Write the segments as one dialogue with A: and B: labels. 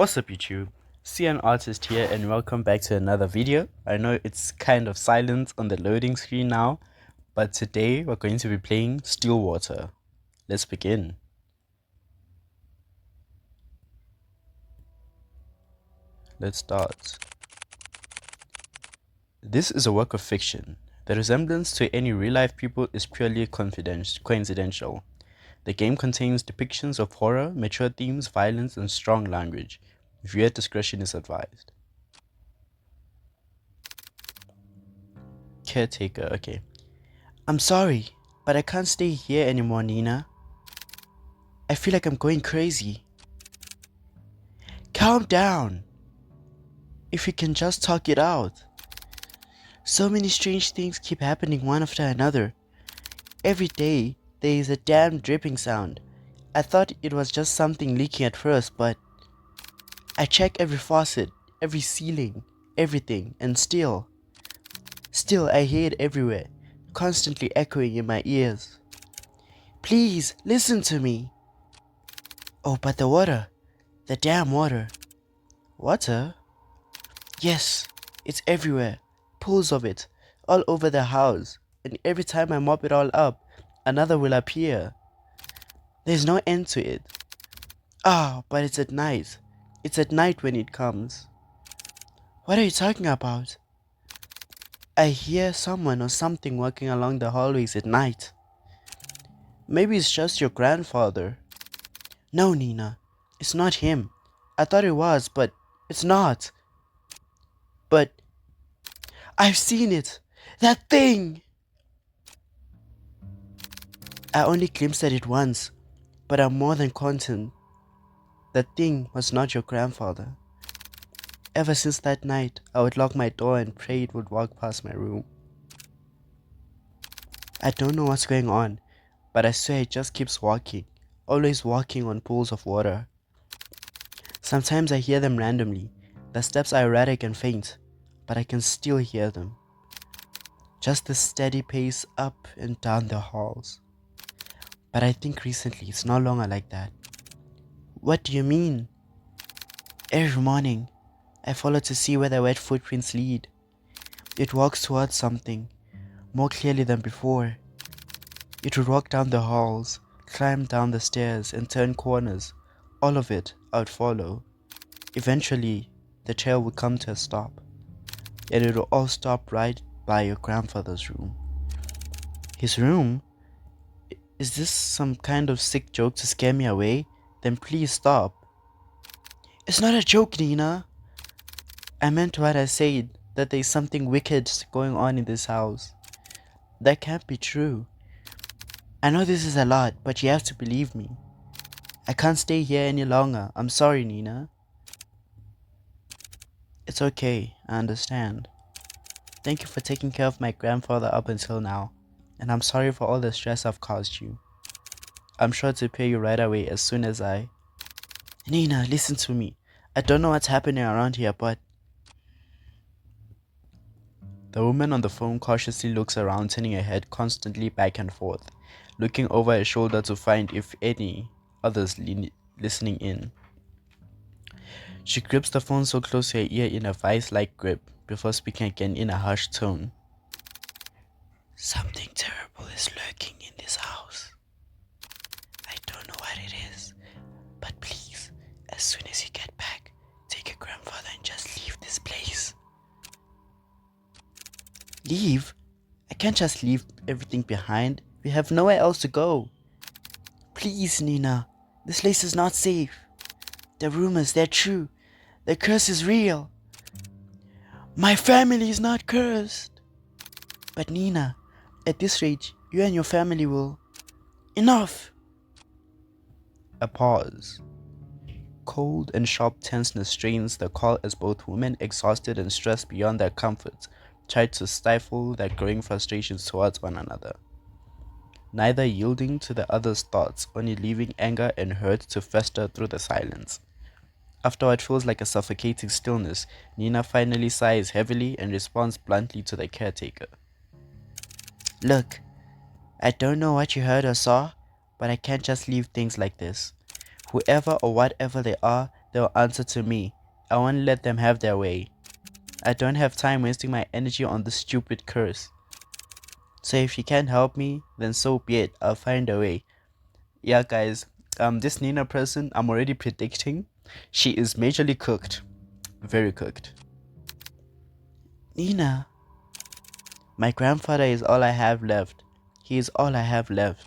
A: What's up YouTube? CN Artist here and welcome back to another video. I know it's kind of silent on the loading screen now, but today we're going to be playing Stillwater. Let's begin. Let's start. This is a work of fiction. The resemblance to any real-life people is purely coincidental. The game contains depictions of horror, mature themes, violence, and strong language. Viewer discretion is advised. Caretaker, okay. I'm sorry, but I can't stay here anymore, Nina. I feel like I'm going crazy. Calm down. If you can just talk it out. So many strange things keep happening one after another. Every day, there is a damn dripping sound. I thought it was just something leaking at first, but I check every faucet, every ceiling, everything, and still I hear it everywhere, constantly echoing in my ears. Please, listen to me. Oh, but the water. The damn water. Water? Yes, it's everywhere. Pools of it, all over the house. And every time I mop it all up, another will appear. There's no end to it. But it's at night. It's at night when it comes. What are you talking about? I hear someone or something walking along the hallways at night. Maybe it's just your grandfather. No, Nina, it's not him. I thought it was, but it's not. But I've seen it. That thing! I only glimpsed at it once, but I'm more than content. That thing was not your grandfather. Ever since that night, I would lock my door and pray it would walk past my room. I don't know what's going on, but I swear it just keeps walking, always walking on pools of water. Sometimes I hear them randomly. The steps are erratic and faint, but I can still hear them. Just the steady pace up and down the halls. But I think recently it's no longer like that. What do you mean? Every morning, I follow to see where the wet footprints lead. It walks towards something, more clearly than before. It would walk down the halls, climb down the stairs, and turn corners. All of it I would follow. Eventually, the trail would come to a stop, and it would all stop right by your grandfather's room. His room? Is this some kind of sick joke to scare me away? Then please stop. It's not a joke, Nina. I meant what I said, that there's something wicked going on in this house. That can't be true. I know this is a lot, but you have to believe me. I can't stay here any longer. I'm sorry, Nina. It's okay, I understand. Thank you for taking care of my grandfather up until now, and I'm sorry for all the stress I've caused you. I'm sure to pay you right away as soon as Nina, listen to me. I don't know what's happening around here, but... The woman on the phone cautiously looks around, turning her head constantly back and forth, looking over her shoulder to find if any others listening in. She grips the phone so close to her ear in a vice-like grip before speaking again in a hushed tone. Something terrible is lurking in this house. I don't know what it is, but please, as soon as you get back, take your grandfather and just leave this place. Leave? I can't just leave everything behind. We have nowhere else to go. Please, Nina, this place is not safe. The rumors, they're true. The curse is real. My family is not cursed. But Nina, at this rate, you and your family will... Enough! A pause. Cold and sharp tenseness strains the call as both women, exhausted and stressed beyond their comfort, tried to stifle their growing frustrations towards one another. Neither yielding to the other's thoughts, only leaving anger and hurt to fester through the silence. After what feels like a suffocating stillness, Nina finally sighs heavily and responds bluntly to the caretaker. Look, I don't know what you heard or saw, but I can't just leave things like this. Whoever or whatever they are, They'll answer to me. I won't let them have their way. I don't have time wasting my energy on this stupid curse. So if you can't help me, then so be it. I'll find a way. Yeah, guys, this Nina person, I'm already predicting. She is majorly cooked. Very cooked. Nina. My grandfather is all I have left. He is all I have left.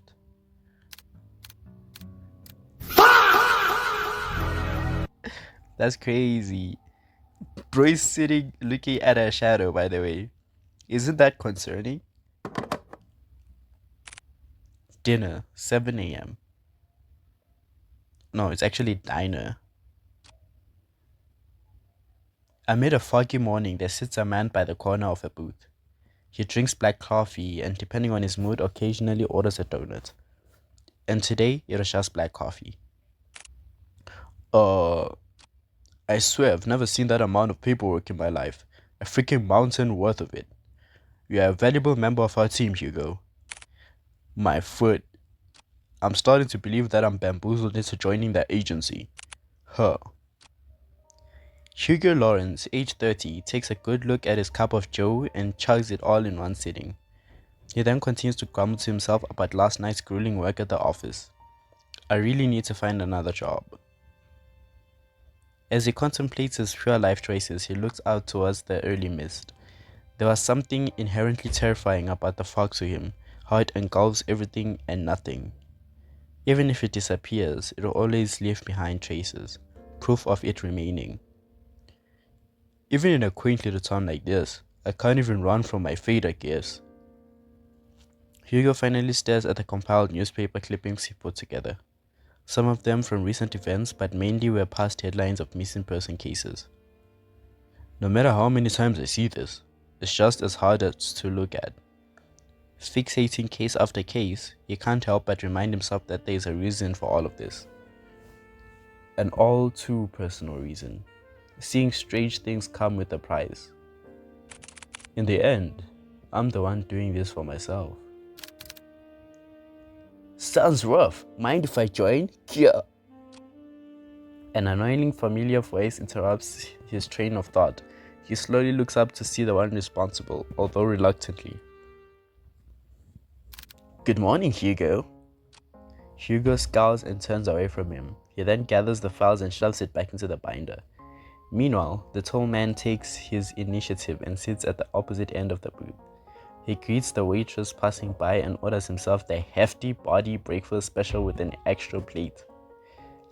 A: That's crazy. Bro is sitting looking at a shadow, by the way. Isn't that concerning? Dinner, 7 a.m. No, it's actually diner. Amid a foggy morning, there sits a man by the corner of a booth. He drinks black coffee and, depending on his mood, occasionally orders a donut. And today, it was just black coffee. I swear I've never seen that amount of paperwork in my life. A freaking mountain worth of it. You're a valuable member of our team, Hugo. My foot. I'm starting to believe that I'm bamboozled into joining that agency. Huh. Hugo Lawrence, age 30, takes a good look at his cup of joe and chugs it all in one sitting. He then continues to grumble to himself about last night's grueling work at the office. I really need to find another job. As he contemplates his pure life choices, he looks out towards the early mist. There was something inherently terrifying about the fog to him, how it engulfs everything and nothing. Even if it disappears, it will always leave behind traces, proof of it remaining. Even in a quaint little town like this, I can't even run from my fate, I guess. Hugo finally stares at the compiled newspaper clippings he put together. Some of them from recent events, but mainly were past headlines of missing person cases. No matter how many times I see this, it's just as hard to look at. Fixating case after case, he can't help but remind himself that there is a reason for all of this. An all too personal reason. Seeing strange things come with a price. In the end, I'm the one doing this for myself. Sounds rough. Mind if I join? Yeah. An annoyingly familiar voice interrupts his train of thought. He slowly looks up to see the one responsible, although reluctantly. Good morning, Hugo. Hugo scowls and turns away from him. He then gathers the files and shoves it back into the binder. Meanwhile, the tall man takes his initiative and sits at the opposite end of the booth. He greets the waitress passing by and orders himself the hefty body breakfast special with an extra plate.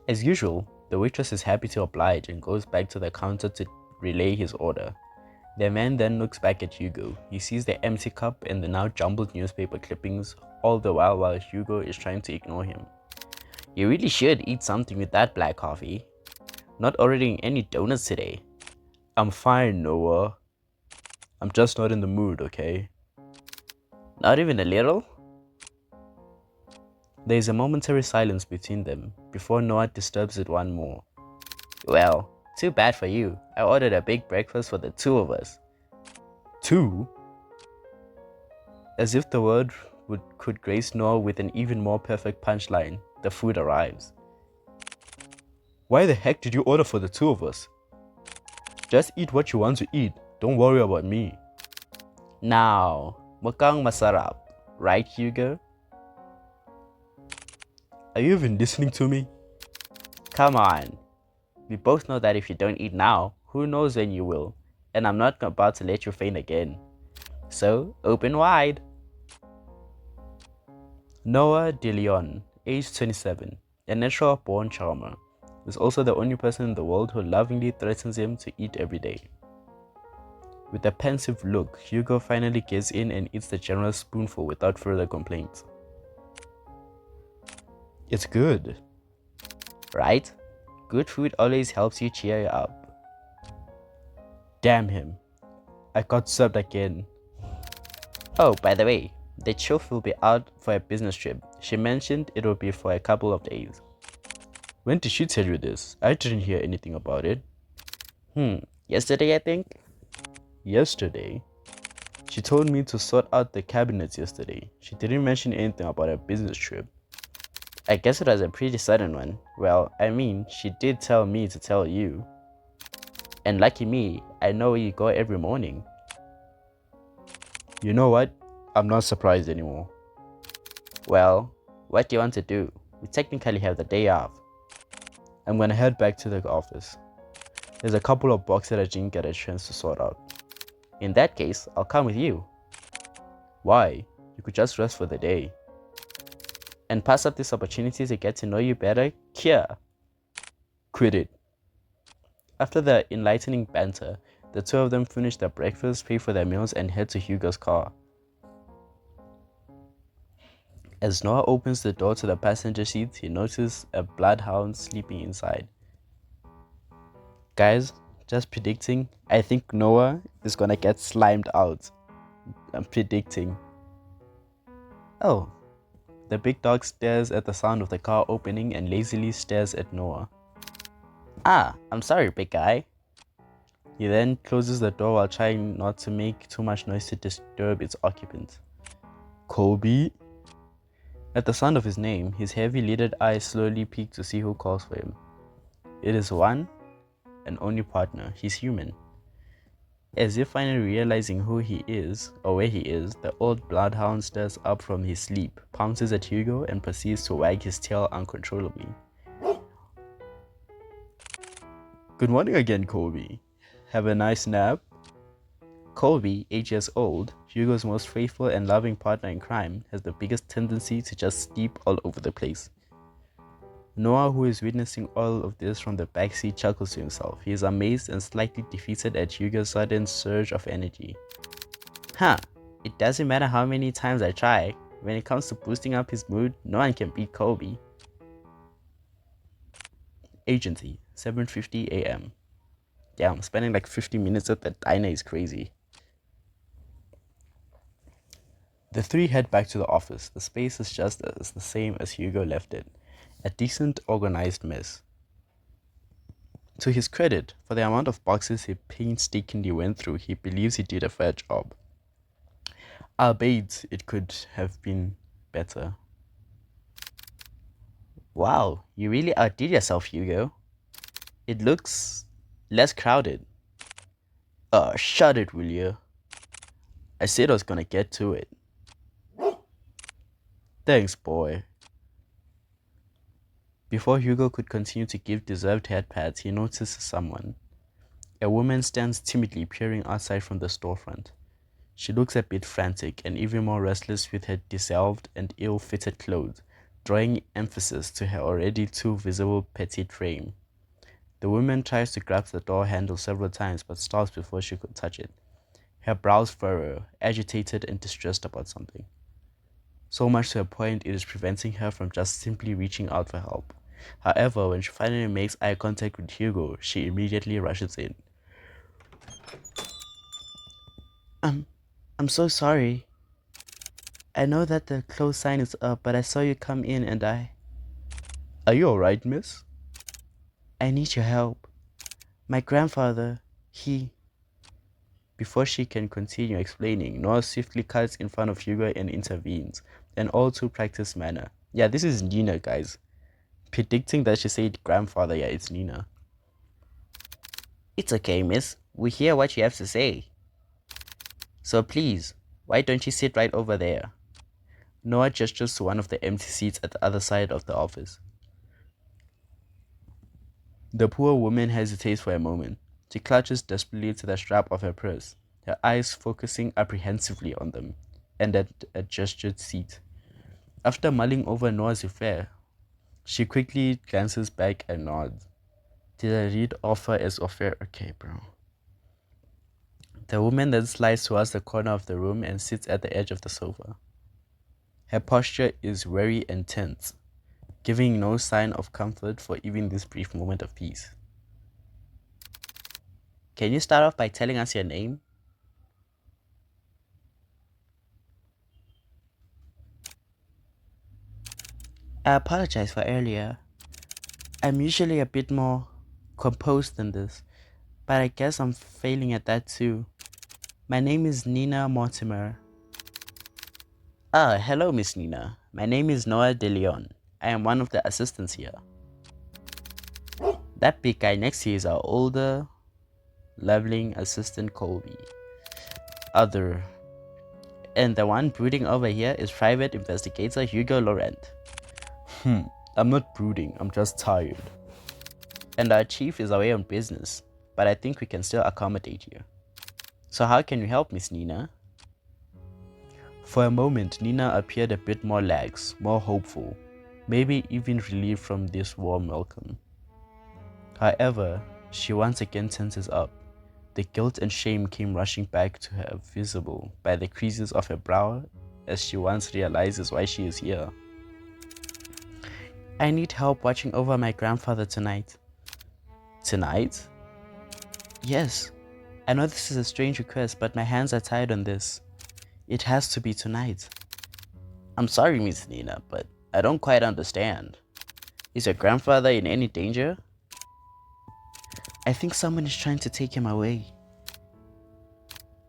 A: As usual, the waitress is happy to oblige and goes back to the counter to relay his order. The man then looks back at Hugo. He sees the empty cup and the now jumbled newspaper clippings, all the while Hugo is trying to ignore him. You really should eat something with that black coffee. Not ordering any donuts today. I'm fine, Noah. I'm just not in the mood, okay? Not even a little? There is a momentary silence between them, before Noah disturbs it one more. Well, too bad for you. I ordered a big breakfast for the two of us. Two? As if the word could grace Noah with an even more perfect punchline, the food arrives. Why the heck did you order for the two of us? Just eat what you want to eat. Don't worry about me. Now, mukhang masarap, right, Hugo? Are you even listening to me? Come on. We both know that if you don't eat now, who knows when you will. And I'm not about to let you faint again. So, open wide. Noah DeLeon, age 27, a natural-born charmer, is also the only person in the world who lovingly threatens him to eat every day. With a pensive look, Hugo finally gives in and eats the generous spoonful without further complaints. It's good. Right? Good food always helps you cheer up. Damn him. I got served again. Oh, by the way, the chef will be out for a business trip. She mentioned it will be for a couple of days. When did she tell you this? I didn't hear anything about it. Yesterday, I think? Yesterday? She told me to sort out the cabinets yesterday. She didn't mention anything about a business trip. I guess it was a pretty sudden one. Well, I mean, she did tell me to tell you. And lucky me, I know where you go every morning. You know what? I'm not surprised anymore. Well, what do you want to do? We technically have the day off. I'm gonna head back to the office. There's a couple of boxes that I didn't get a chance to sort out. In that case, I'll come with you. Why? You could just rest for the day. And pass up this opportunity to get to know you better? Kia! Quit it. After the enlightening banter, the two of them finish their breakfast, pay for their meals, and head to Hugo's car. As Noah opens the door to the passenger seat, he notices a bloodhound sleeping inside. Guys, just predicting, I think Noah is gonna get slimed out. I'm predicting. Oh, the big dog stares at the sound of the car opening and lazily stares at Noah. Ah, I'm sorry, big guy. He then closes the door while trying not to make too much noise to disturb its occupant. Kobe? At the sound of his name, his heavy-lidded eyes slowly peek to see who calls for him. It is one and only partner. He's human. As if finally realizing who he is, or where he is, the old bloodhound stirs up from his sleep, pounces at Hugo, and proceeds to wag his tail uncontrollably. Good morning again, Kobe. Have a nice nap? Kobe, 8 years old, Hugo's most faithful and loving partner in crime, has the biggest tendency to just sleep all over the place. Noah, who is witnessing all of this from the backseat, chuckles to himself. He is amazed and slightly defeated at Hugo's sudden surge of energy. Huh, it doesn't matter how many times I try. When it comes to boosting up his mood, no one can beat Kobe. Agency, 7:50 a.m. Damn, spending like 50 minutes at the diner is crazy. The three head back to the office. The space is just as the same as Hugo left it. A decent, organized mess. To his credit, for the amount of boxes he painstakingly went through, he believes he did a fair job. Albeit, it could have been better. Wow, you really outdid yourself, Hugo. It looks less crowded. Oh, shut it, will you? I said I was gonna get to it. Thanks, boy. Before Hugo could continue to give deserved head pats, he notices someone. A woman stands timidly peering outside from the storefront. She looks a bit frantic and even more restless with her dissolved and ill-fitted clothes, drawing emphasis to her already too visible petite frame. The woman tries to grab the door handle several times but stops before she could touch it. Her brows furrow, agitated and distressed about something. So much to a point it is preventing her from just simply reaching out for help. However, when she finally makes eye contact with Hugo, she immediately rushes in. I'm so sorry. I know that the close sign is up, but I saw you come in and Are you alright, miss? I need your help. My grandfather, Before she can continue explaining, Noah swiftly cuts in front of Hugo and intervenes, an all-too-practiced manner. Yeah, this is Nina, guys. Predicting that she said grandfather, yeah, it's Nina. It's okay, miss. We hear what you have to say. So please, why don't you sit right over there? Noah gestures to one of the empty seats at the other side of the office. The poor woman hesitates for a moment. She clutches desperately to the strap of her purse, her eyes focusing apprehensively on them, and at a gestured seat. After mulling over Noah's affair, she quickly glances back and nods. Did I read offer as offer? Okay, bro. The woman then slides towards the corner of the room and sits at the edge of the sofa. Her posture is weary and tense, giving no sign of comfort for even this brief moment of peace. Can you start off by telling us your name? I apologize for earlier. I'm usually a bit more composed than this, but I guess I'm failing at that too. My name is Nina Mortimer. Ah, hello, Miss Nina. My name is Noah De Leon. I am one of the assistants here. That big guy next to you is our older, leveling assistant Colby. Other. And the one brooding over here is private investigator Hugo Laurent. I'm not brooding, I'm just tired. And our chief is away on business, but I think we can still accommodate you. So how can you help, Miss Nina? For a moment, Nina appeared a bit more lax, more hopeful, maybe even relieved from this warm welcome. However, she once again tenses up. The guilt and shame came rushing back to her, visible by the creases of her brow as she once realizes why she is here. I need help watching over my grandfather tonight. Tonight? Yes. I know this is a strange request, but my hands are tied on this. It has to be tonight. I'm sorry, Miss Nina, but I don't quite understand. Is your grandfather in any danger? I think someone is trying to take him away.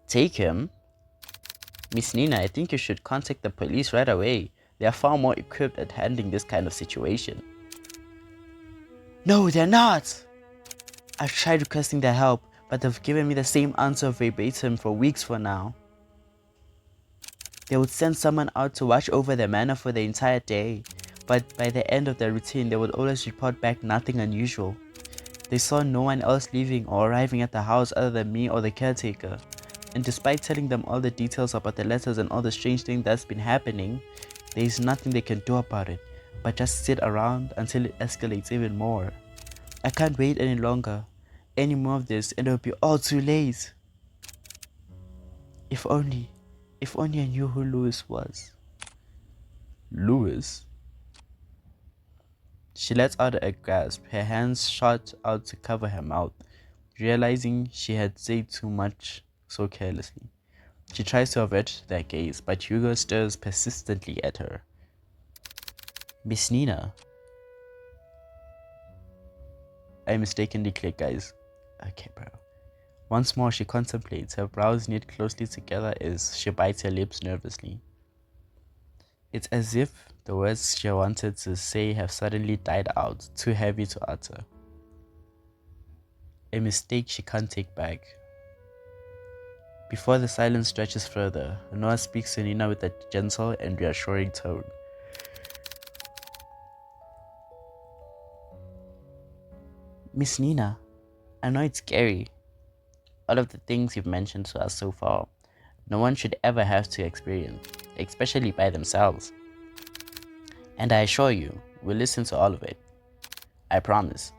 A: Take him? Miss Nina, I think you should contact the police right away. They are far more equipped at handling this kind of situation. No, they're not! I've tried requesting their help, but they've given me the same answer verbatim for weeks for now. They would send someone out to watch over the manor for the entire day, but by the end of the routine, they would always report back nothing unusual. They saw no one else leaving or arriving at the house other than me or the caretaker. And despite telling them all the details about the letters and all the strange things that's been happening, there is nothing they can do about it, but just sit around until it escalates even more. I can't wait any longer. Any more of this and it will be all too late. If only I knew who Louis was. Louis? She lets out a gasp, her hands shot out to cover her mouth, realizing she had said too much so carelessly. She tries to avert their gaze, but Hugo stares persistently at her. Miss Nina. I mistakenly click, guys. Okay, bro. Once more, she contemplates, her brows knit closely together as she bites her lips nervously. It's as if the words she wanted to say have suddenly died out, too heavy to utter. A mistake she can't take back. Before the silence stretches further, Noah speaks to Nina with a gentle and reassuring tone. Miss Nina, I know it's scary. All of the things you've mentioned to us so far, no one should ever have to experience, especially by themselves. And I assure you, we'll listen to all of it. I promise.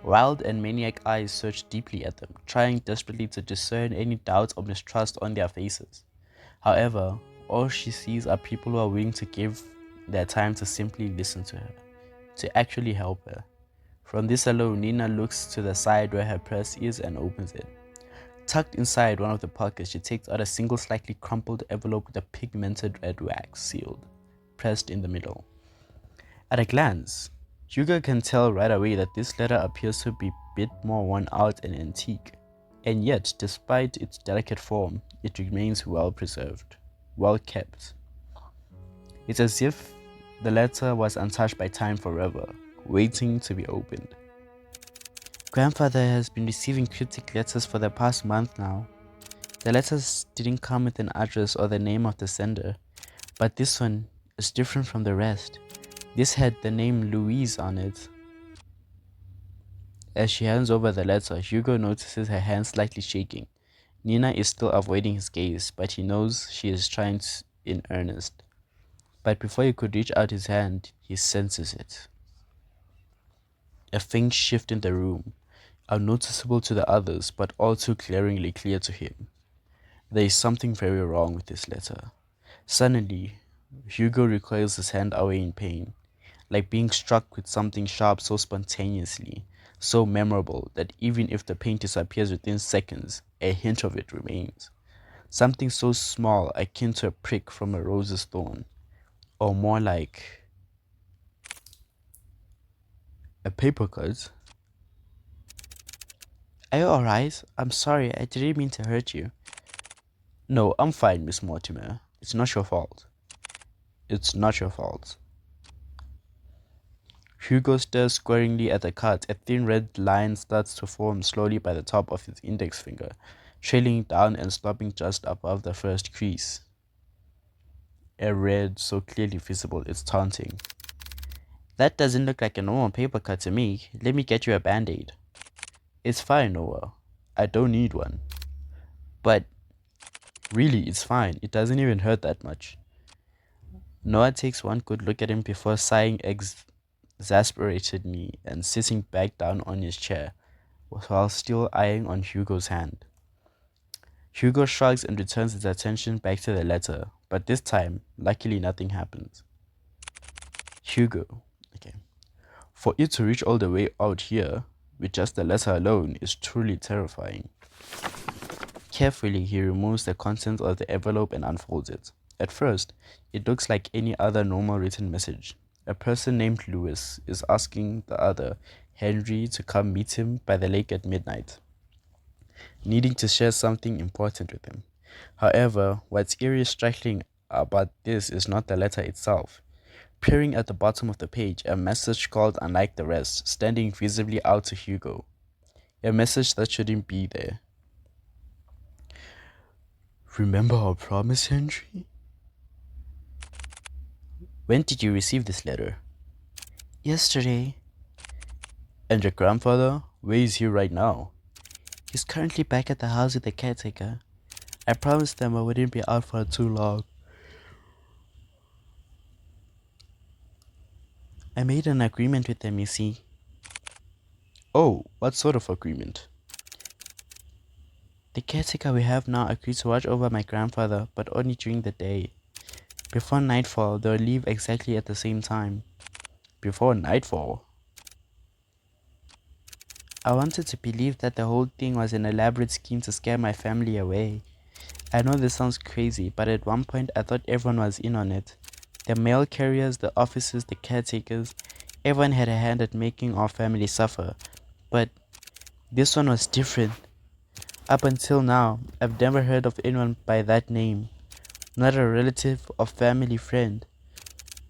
A: Wild and maniac eyes search deeply at them, trying desperately to discern any doubts or mistrust on their faces. However, all she sees are people who are willing to give their time to simply listen to her, to actually help her. From this alone, Nina looks to the side where her purse is and opens it. Tucked inside one of the pockets, she takes out a single slightly crumpled envelope with a pigmented red wax sealed, pressed in the middle. At a glance, Hugo can tell right away that this letter appears to be a bit more worn out and antique, and yet, despite its delicate form, it remains well preserved, well kept. It's as if the letter was untouched by time forever, waiting to be opened. Grandfather has been receiving cryptic letters for the past month now. The letters didn't come with an address or the name of the sender, but this one is different from the rest. This had the name Louise on it. As she hands over the letter, Hugo notices her hand slightly shaking. Nina is still avoiding his gaze, but he knows she is trying in earnest. But before he could reach out his hand, he senses it. A faint shift in the room, unnoticeable to the others, but all too glaringly clear to him. There is something very wrong with this letter. Suddenly, Hugo recoils his hand away in pain, like being struck with something sharp so spontaneously, so memorable that even if the pain disappears within seconds, a hint of it remains. Something so small, akin to a prick from a rose's thorn, or more like a paper cut. Are you alright? I'm sorry, I didn't mean to hurt you. No, I'm fine, Miss Mortimer. It's not your fault. It's not your fault. Hugo stares squaringly at the cut. A thin red line starts to form slowly by the top of his index finger, trailing down and stopping just above the first crease. A red so clearly visible it's taunting. That doesn't look like a normal paper cut to me. Let me get you a band-aid. It's fine, Noah. I don't need one. But really, it's fine. It doesn't even hurt that much. Noah takes one good look at him before sighing exasperatedly and sitting back down on his chair, while still eyeing on Hugo's hand. Hugo shrugs and returns his attention back to the letter, but this time, luckily nothing happens. Hugo, okay. For it to reach all the way out here, with just the letter alone, is truly terrifying. Carefully, he removes the contents of the envelope and unfolds it. At first, it looks like any other normal written message. A person named Lewis is asking the other, Henry, to come meet him by the lake at midnight, needing to share something important with him. However, what's eerie striking about this is not the letter itself. Peering at the bottom of the page, a message scrawled unlike the rest, standing visibly out to Hugo. A message that shouldn't be there. Remember our promise, Henry? When did you receive this letter? Yesterday. And your grandfather? Where is he right now? He's currently back at the house with the caretaker. I promised them I wouldn't be out for too long. I made an agreement with them, you see. Oh, what sort of agreement? The caretaker we have now agreed to watch over my grandfather, but only during the day. Before nightfall, they'll leave exactly at the same time. Before nightfall? I wanted to believe that the whole thing was an elaborate scheme to scare my family away. I know this sounds crazy, but at one point I thought everyone was in on it. The mail carriers, the officers, the caretakers, everyone had a hand at making our family suffer. But this one was different. Up until now, I've never heard of anyone by that name. Not a relative or family friend.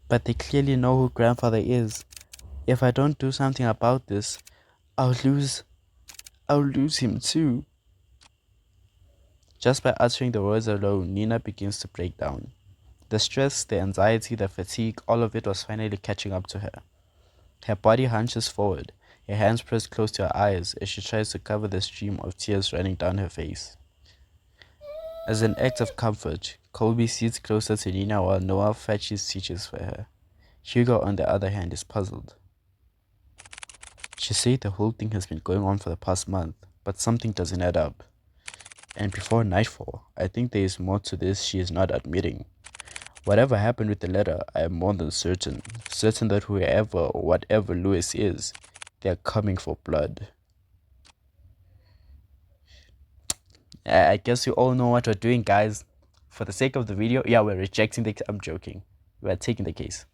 A: But they clearly know who grandfather is. If I don't do something about this, I'll lose him too. Just by uttering the words alone, Nina begins to break down. The stress, the anxiety, the fatigue, all of it was finally catching up to her. Her body hunches forward, her hands pressed close to her eyes as she tries to cover the stream of tears running down her face. As an act of comfort, Colby sits closer to Nina while Noah fetches stitches for her. Hugo, on the other hand, is puzzled. She said the whole thing has been going on for the past month, but something doesn't add up. And before nightfall, I think there is more to this she is not admitting. Whatever happened with the letter, I am more than certain that whoever or whatever Lewis is, they are coming for blood. I guess you all know what we're doing, guys. For the sake of the video, yeah, we're rejecting the... I'm joking. We're taking the case.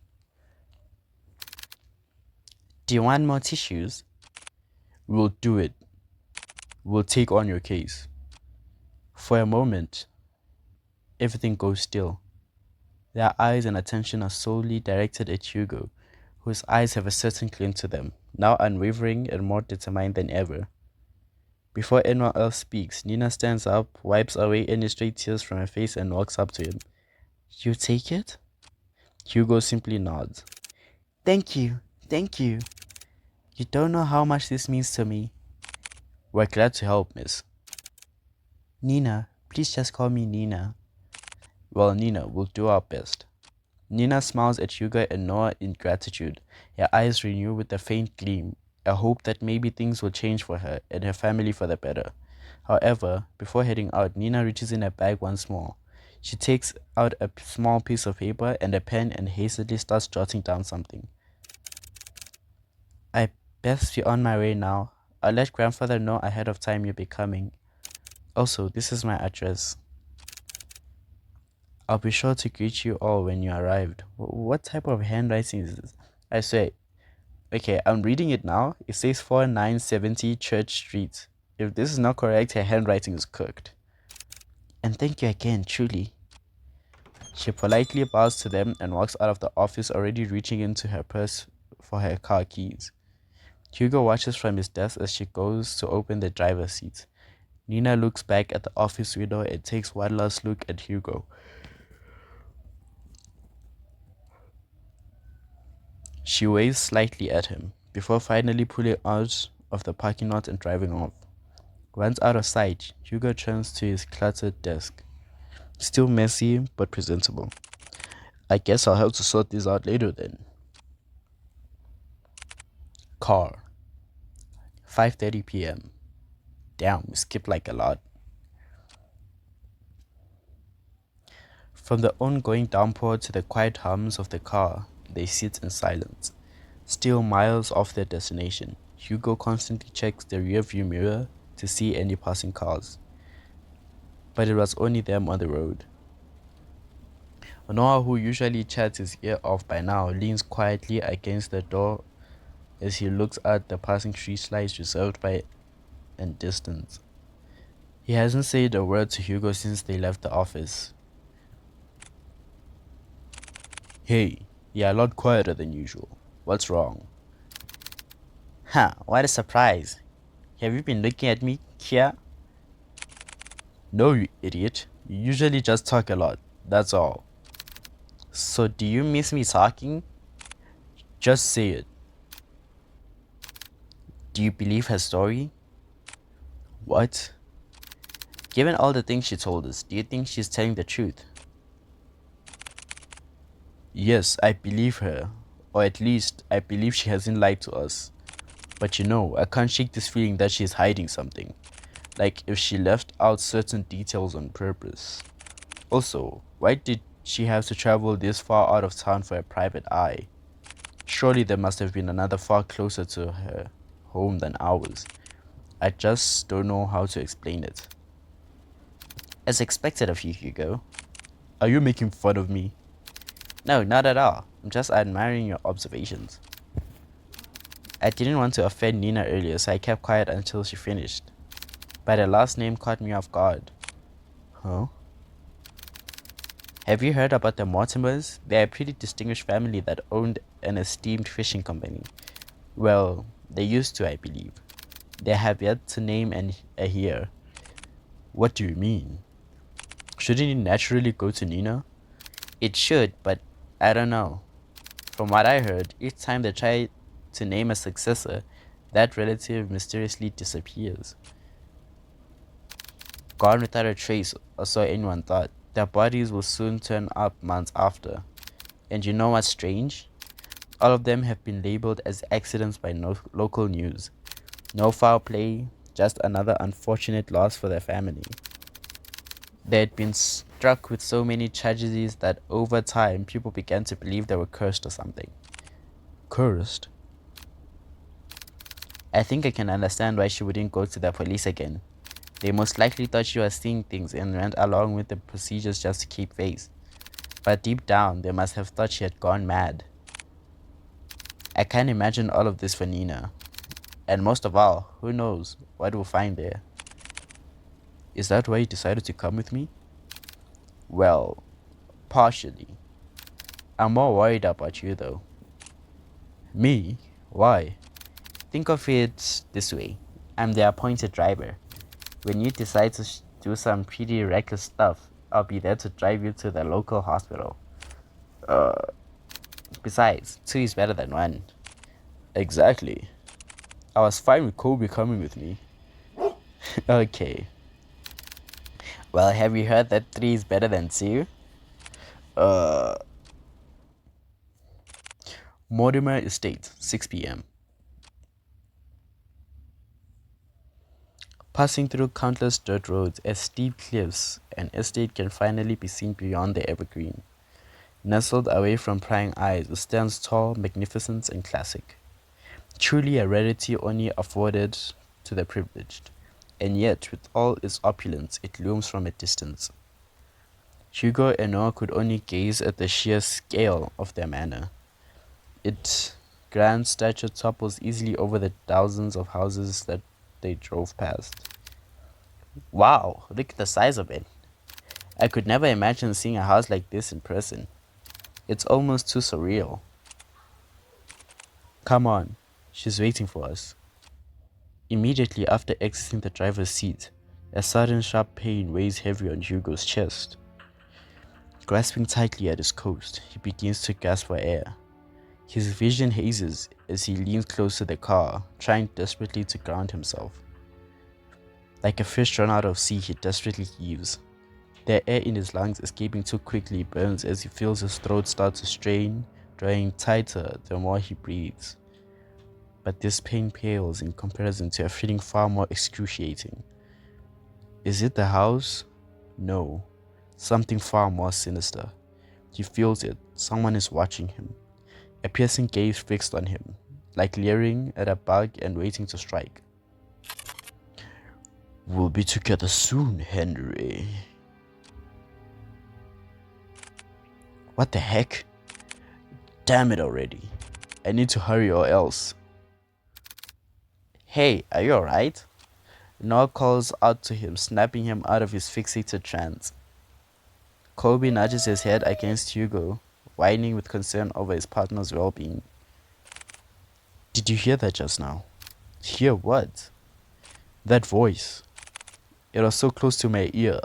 A: Do you want more tissues? We'll do it. We'll take on your case. For a moment, everything goes still. Their eyes and attention are solely directed at Hugo, whose eyes have a certain glint to them, now unwavering and more determined than ever. Before anyone else speaks, Nina stands up, wipes away any stray tears from her face and walks up to him. You take it? Hugo simply nods. Thank you. You don't know how much this means to me. We're glad to help, miss. Nina, please just call me Nina. Well, Nina, we'll do our best. Nina smiles at Hugo and Noah in gratitude, her eyes renew with a faint gleam, a hope that maybe things will change for her and her family for the better. However, before heading out, Nina reaches in her bag once more. She takes out a small piece of paper and a pen and hastily starts jotting down something. I best be on my way now. I'll let grandfather know ahead of time you'll be coming. Also, this is my address. I'll be sure to greet you all when you arrived. What type of handwriting is this? I swear. Okay, I'm reading it now. It says 4970 Church Street. If this is not correct, her handwriting is cooked. And thank you again, truly. She politely bows to them and walks out of the office, already reaching into her purse for her car keys. Hugo watches from his desk as she goes to open the driver's seat. Nina looks back at the office window and takes one last look at Hugo. She waves slightly at him, before finally pulling out of the parking lot and driving off. Once out of sight, Hugo turns to his cluttered desk. Still messy, but presentable. I guess I'll have to sort this out later then. Car. 5:30 p.m. Damn, we skipped like a lot. From the ongoing downpour to the quiet hums of the car, they sit in silence. Still miles off their destination, Hugo constantly checks the rearview mirror to see any passing cars. But it was only them on the road. Noah, who usually chats his ear off by now, leans quietly against the door as he looks at the passing streetlights reserved by and distance. He hasn't said a word to Hugo since they left the office. Hey, you're a lot quieter than usual. What's wrong? Huh, what a surprise. Have you been looking at me, Kia? No, you idiot. You usually just talk a lot, that's all. So do you miss me talking? Just say it. Do you believe her story? What? Given all the things she told us, do you think she's telling the truth? Yes, I believe her. Or at least, I believe she hasn't lied to us. But you know, I can't shake this feeling that she's hiding something. Like if she left out certain details on purpose. Also, why did she have to travel this far out of town for a private eye? Surely there must have been another far closer to her home than ours. I just don't know how to explain it. As expected of you, Hugo. Are you making fun of me? No, not at all. I'm just admiring your observations. I didn't want to offend Nina earlier, so I kept quiet until she finished. But her last name caught me off guard. Huh? Have you heard about the Mortimers? They're a pretty distinguished family that owned an esteemed fishing company. Well, they used to, I believe. They have yet to name a heir. What do you mean? Shouldn't it naturally go to Nina? It should, but I don't know. From what I heard, each time they try to name a successor, that relative mysteriously disappears. Gone without a trace, or so anyone thought. Their bodies will soon turn up months after. And you know what's strange? All of them have been labeled as accidents by local news. No foul play, just another unfortunate loss for their family. They had been struck with so many tragedies that over time people began to believe they were cursed or something. Cursed? I think I can understand why she wouldn't go to the police again. They most likely thought she was seeing things and went along with the procedures just to keep face. But deep down, they must have thought she had gone mad. I can't imagine all of this for Nina. And most of all, who knows what we'll find there. Is that why you decided to come with me? Well, partially. I'm more worried about you though. Me? Why? Think of it this way. I'm the appointed driver. When you decide to do some pretty reckless stuff, I'll be there to drive you to the local hospital. Besides, 2 is better than 1. Exactly. I was fine with Kobe coming with me. Okay. Well, have you heard that 3 is better than 2? Mortimer Estate, 6 p.m. Passing through countless dirt roads and steep cliffs, an estate can finally be seen beyond the evergreen. Nestled away from prying eyes, it stands tall, magnificent, and classic. Truly a rarity only afforded to the privileged. And yet, with all its opulence, it looms from a distance. Hugo and Noah could only gaze at the sheer scale of their manor. Its grand stature topples easily over the thousands of houses that they drove past. Wow, look at the size of it. I could never imagine seeing a house like this in person. It's almost too surreal. Come on, she's waiting for us. Immediately after exiting the driver's seat, a sudden sharp pain weighs heavy on Hugo's chest. Grasping tightly at his coat, he begins to gasp for air. His vision hazes as he leans close to the car, trying desperately to ground himself. Like a fish run out of sea, he desperately heaves. The air in his lungs escaping too quickly burns as he feels his throat start to strain, drawing tighter the more he breathes. But this pain pales in comparison to a feeling far more excruciating. Is it the house? No. Something far more sinister. He feels it. Someone is watching him. A piercing gaze fixed on him, like leering at a bug and waiting to strike. We'll be together soon, Henry. What the heck? Damn it already. I need to hurry or else. Hey, are you alright? Noah calls out to him, snapping him out of his fixated trance. Colby nudges his head against Hugo, whining with concern over his partner's well-being. Did you hear that just now? Hear what? That voice. It was so close to my ear,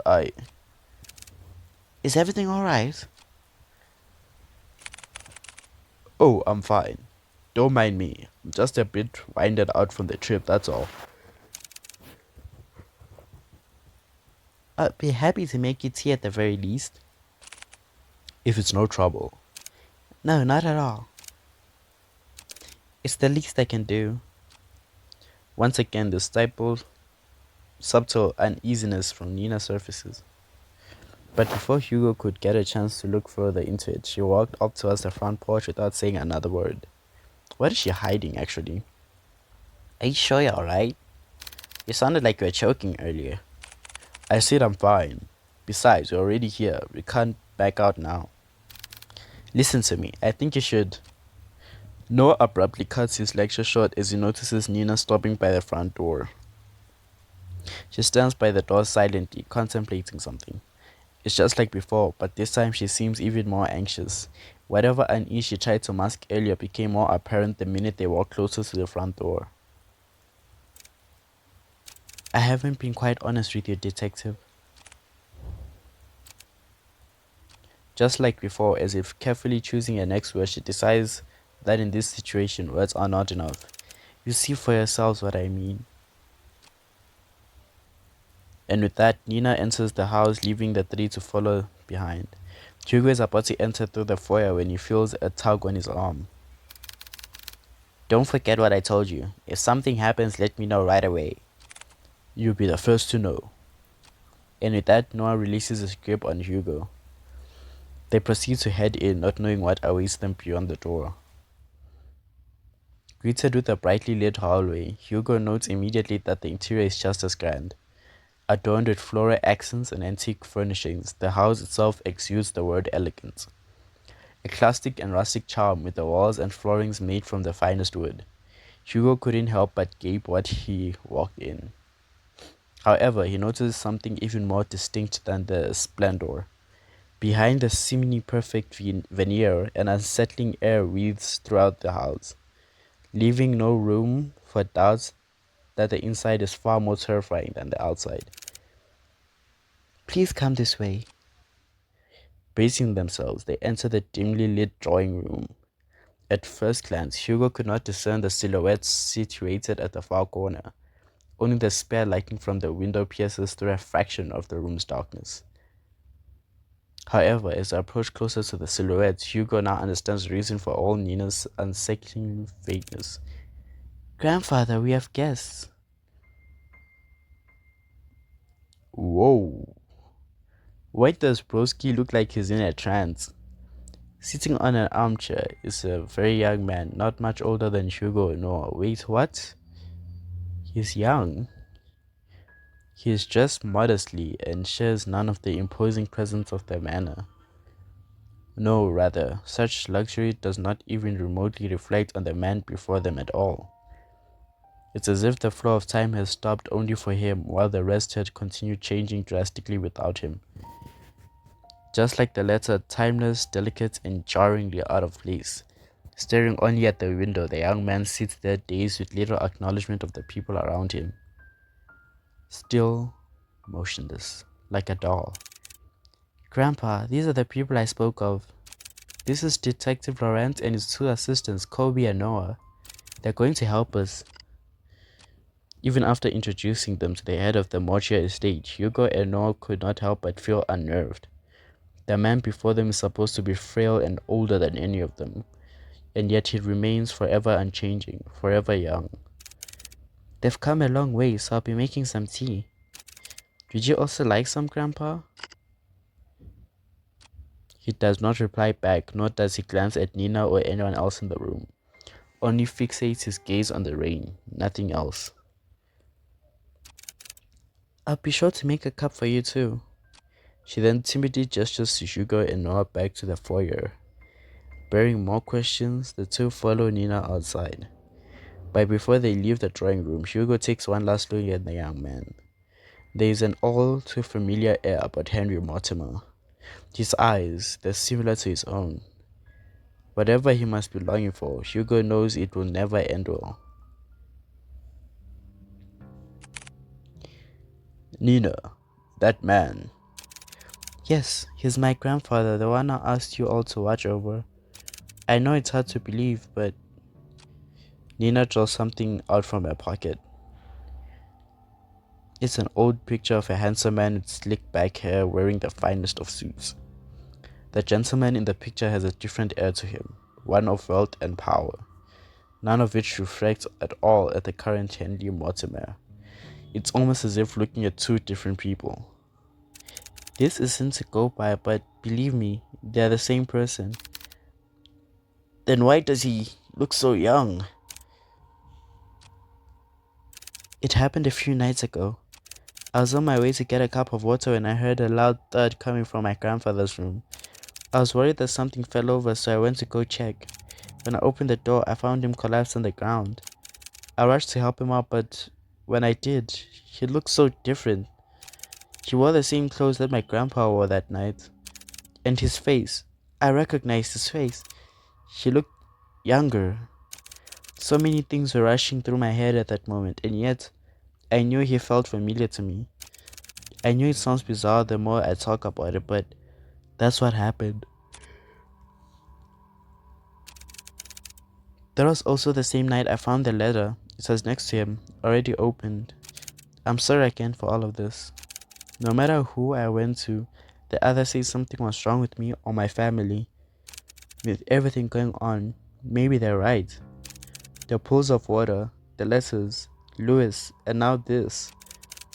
A: Is everything alright? Oh, I'm fine. Don't mind me. I'm just a bit winded out from the trip, that's all. I'd be happy to make you tea at the very least. If it's no trouble. No, not at all. It's the least I can do. Once again, the subtle uneasiness from Nina surfaces. But before Hugo could get a chance to look further into it, she walked up towards the front porch without saying another word. What is she hiding, actually? Are you sure you're alright? You sounded like you were choking earlier. I said I'm fine. Besides, we're already here. We can't back out now. Listen to me. I think you should. Noah abruptly cuts his lecture short as he notices Nina stopping by the front door. She stands by the door silently, contemplating something. It's just like before, but this time she seems even more anxious. Whatever unease she tried to mask earlier became more apparent the minute they walked closer to the front door. I haven't been quite honest with you, detective. Just like before, as if carefully choosing her next word, she decides that in this situation, words are not enough. You see for yourselves what I mean. And with that, Nina enters the house, leaving the three to follow behind. Hugo is about to enter through the foyer when he feels a tug on his arm. Don't forget what I told you. If something happens, let me know right away. You'll be the first to know. And with that, Noah releases his grip on Hugo. They proceed to head in, not knowing what awaits them beyond the door. Greeted with a brightly lit hallway, Hugo notes immediately that the interior is just as grand. Adorned with floral accents and antique furnishings, the house itself exudes the word elegant. A classic and rustic charm with the walls and floorings made from the finest wood. Hugo couldn't help but gape what he walked in. However, he noticed something even more distinct than the splendor. Behind the seemingly perfect veneer, an unsettling air breathes throughout the house, leaving no room for doubts that the inside is far more terrifying than the outside. Please come this way. Bracing themselves, they enter the dimly lit drawing room. At first glance, Hugo could not discern the silhouettes situated at the far corner. Only the spare lighting from the window pierces through a fraction of the room's darkness. However, as they approach closer to the silhouettes, Hugo now understands the reason for all Nina's unsettling vagueness. Grandfather, we have guests. Whoa. Why does Broski look like he's in a trance? Sitting on an armchair is a very young man, not much older than Hugo or Noah. Wait, what? He's young. He is dressed modestly and shares none of the imposing presence of the manor. No, rather, such luxury does not even remotely reflect on the man before them at all. It's as if the flow of time has stopped only for him, while the rest had continued changing drastically without him. Just like the latter, timeless, delicate, and jarringly out of place. Staring only at the window, the young man sits there dazed with little acknowledgement of the people around him. Still motionless, like a doll. Grandpa, these are the people I spoke of. This is Detective Laurent and his two assistants, Kobe and Noah. They're going to help us. Even after introducing them to the head of the mortuary estate, Hugo and Noah could not help but feel unnerved. The man before them is supposed to be frail and older than any of them, and yet he remains forever unchanging, forever young. They've come a long way, so I'll be making some tea. Would you also like some, Grandpa? He does not reply back, nor does he glance at Nina or anyone else in the room. Only fixates his gaze on the rain, nothing else. I'll be sure to make a cup for you too. She then timidly gestures to Hugo and Noah back to the foyer. Bearing more questions, the two follow Nina outside. But before they leave the drawing room, Hugo takes one last look at the young man. There is an all too familiar air about Henry Mortimer. His eyes, they're similar to his own. Whatever he must be longing for, Hugo knows it will never end well. Nina, that man. Yes, he's my grandfather, the one I asked you all to watch over. I know it's hard to believe, but... Nina draws something out from her pocket. It's an old picture of a handsome man with slick back hair wearing the finest of suits. The gentleman in the picture has a different air to him, one of wealth and power, none of which reflects at all at the current Henry Mortimer. It's almost as if looking at two different people. This isn't to go by, but believe me, they're the same person. Then why does he look so young? It happened a few nights ago. I was on my way to get a cup of water when I heard a loud thud coming from my grandfather's room. I was worried that something fell over, so I went to go check. When I opened the door, I found him collapsed on the ground. I rushed to help him out, but when I did, he looked so different. He wore the same clothes that my grandpa wore that night. And his face, I recognized his face. He looked younger. So many things were rushing through my head at that moment, and yet I knew he felt familiar to me. I knew it sounds bizarre the more I talk about it, but that's what happened. That was also the same night I found the letter. It was next to him, already opened. I'm sorry again for all of this. No matter who I went to, they either say something was wrong with me or my family. With everything going on, maybe they're right. The pools of water, the letters, Lewis, and now this.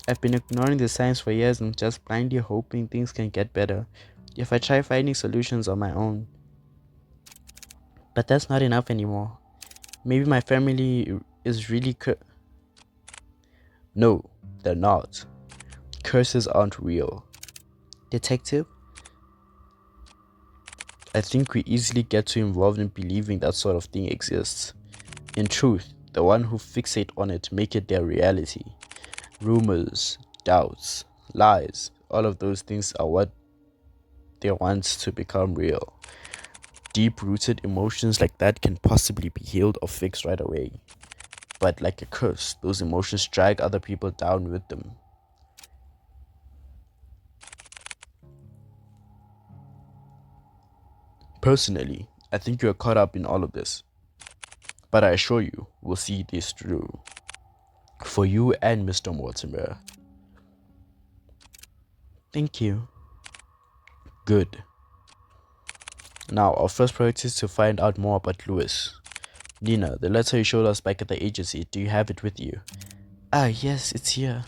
A: I've been ignoring the signs for years and just blindly hoping things can get better if I try finding solutions on my own. But that's not enough anymore. Maybe my family is really No, they're not. Curses aren't real. Detective? I think we easily get too involved in believing that sort of thing exists. In truth, the one who fixate on it make it their reality. Rumors, doubts, lies, all of those things are what they want to become real. Deep-rooted emotions like that can possibly be healed or fixed right away. But like a curse, those emotions drag other people down with them. Personally, I think you are caught up in all of this. But I assure you, we'll see this through. For you and Mr. Mortimer. Thank you. Good. Now, our first priority is to find out more about Lewis. Nina, the letter you showed us back at the agency, do you have it with you? Ah, yes, it's here.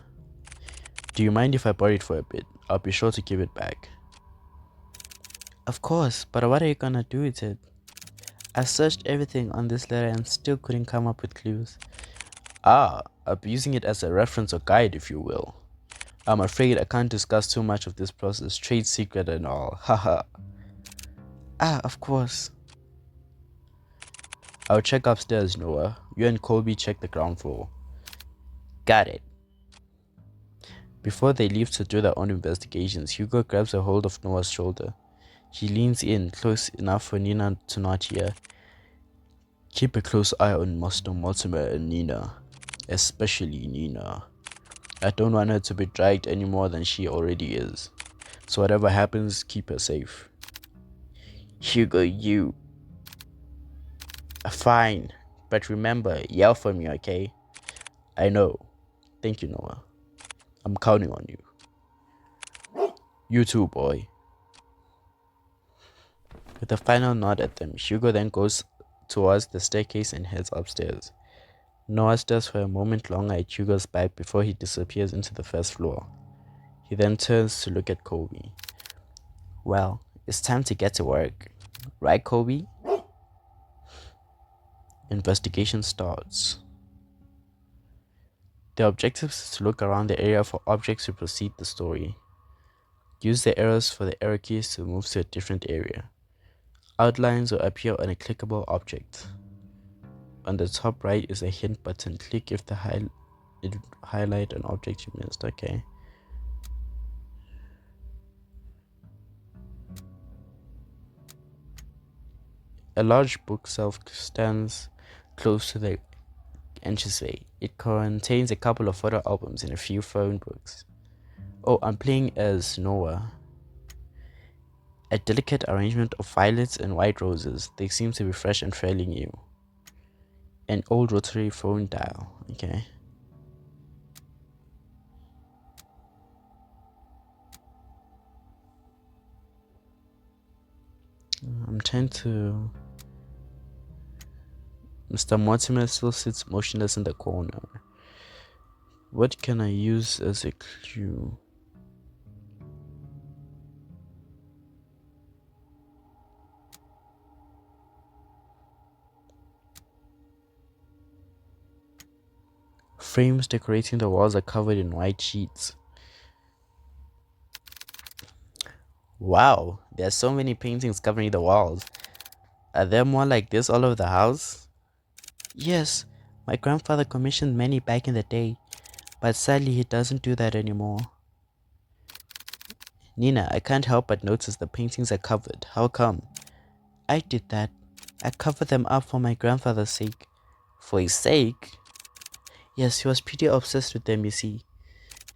A: Do you mind if I borrow it for a bit? I'll be sure to give it back. Of course, but what are you gonna do with it? I searched everything on this letter and still couldn't come up with clues. Ah, I'll be using it as a reference or guide, if you will. I'm afraid I can't discuss too much of this process, trade secret and all, haha. Ah, of course. I'll check upstairs, Noah. You and Colby check the ground floor. Got it. Before they leave to do their own investigations, Hugo grabs a hold of Noah's shoulder. He leans in, close enough for Nina to not hear. Keep a close eye on Master Mortimer and Nina. Especially Nina. I don't want her to be dragged any more than she already is. So whatever happens, keep her safe. Hugo, you. Fine. But remember, yell for me, okay? I know. Thank you, Noah. I'm counting on you. You too, boy. With a final nod at them, Hugo then goes towards the staircase and heads upstairs. Noah stares for a moment longer at Hugo's back before he disappears into the first floor. He then turns to look at Kobe. Well, it's time to get to work. Right, Kobe? Investigation starts. The objective is to look around the area for objects to proceed the story. Use the arrows for the arrow keys to move to a different area. Outlines will appear on a clickable object. On the top right is a hint button. Click if it highlight an object you missed. Okay. A large bookshelf stands close to the entranceway. It contains a couple of photo albums and a few phone books. Oh, I'm playing as Noah. A delicate arrangement of violets and white roses. They seem to be fresh and fairly new. An old rotary phone dial. Okay. I'm trying to... Mr. Mortimer still sits motionless in the corner. What can I use as a clue? Frames decorating the walls are covered in white sheets. Wow, there are so many paintings covering the walls. Are there more like this all over the house? Yes, my grandfather commissioned many back in the day, but sadly he doesn't do that anymore. Nina, I can't help but notice the paintings are covered. How come? I did that. I covered them up for my grandfather's sake. For his sake? Yes, he was pretty obsessed with them, you see.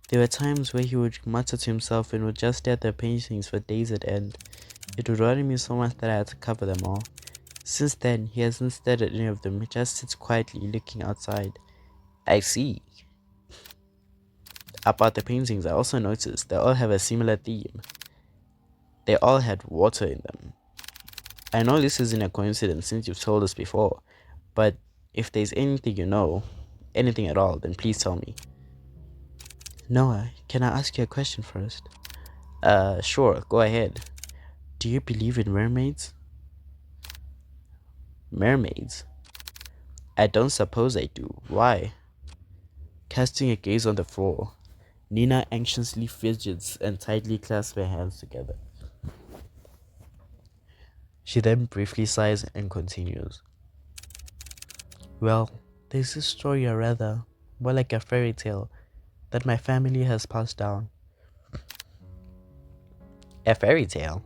A: There were times where he would mutter to himself and would just stare at the paintings for days at end. It would worry me so much that I had to cover them all. Since then, he hasn't stared at any of them. He just sits quietly looking outside. I see. About the paintings, I also noticed they all have a similar theme. They all had water in them. I know this isn't a coincidence since you've told us before, but if there's anything you know, anything at all, then please tell me. Noah, can I ask you a question first? Sure, go ahead. Do you believe in mermaids? Mermaids? I don't suppose I do. Why? Casting a gaze on the floor, Nina anxiously fidgets and tightly clasps her hands together. She then briefly sighs and continues. Well, there's this story, or rather, more like a fairy tale, that my family has passed down. A fairy tale?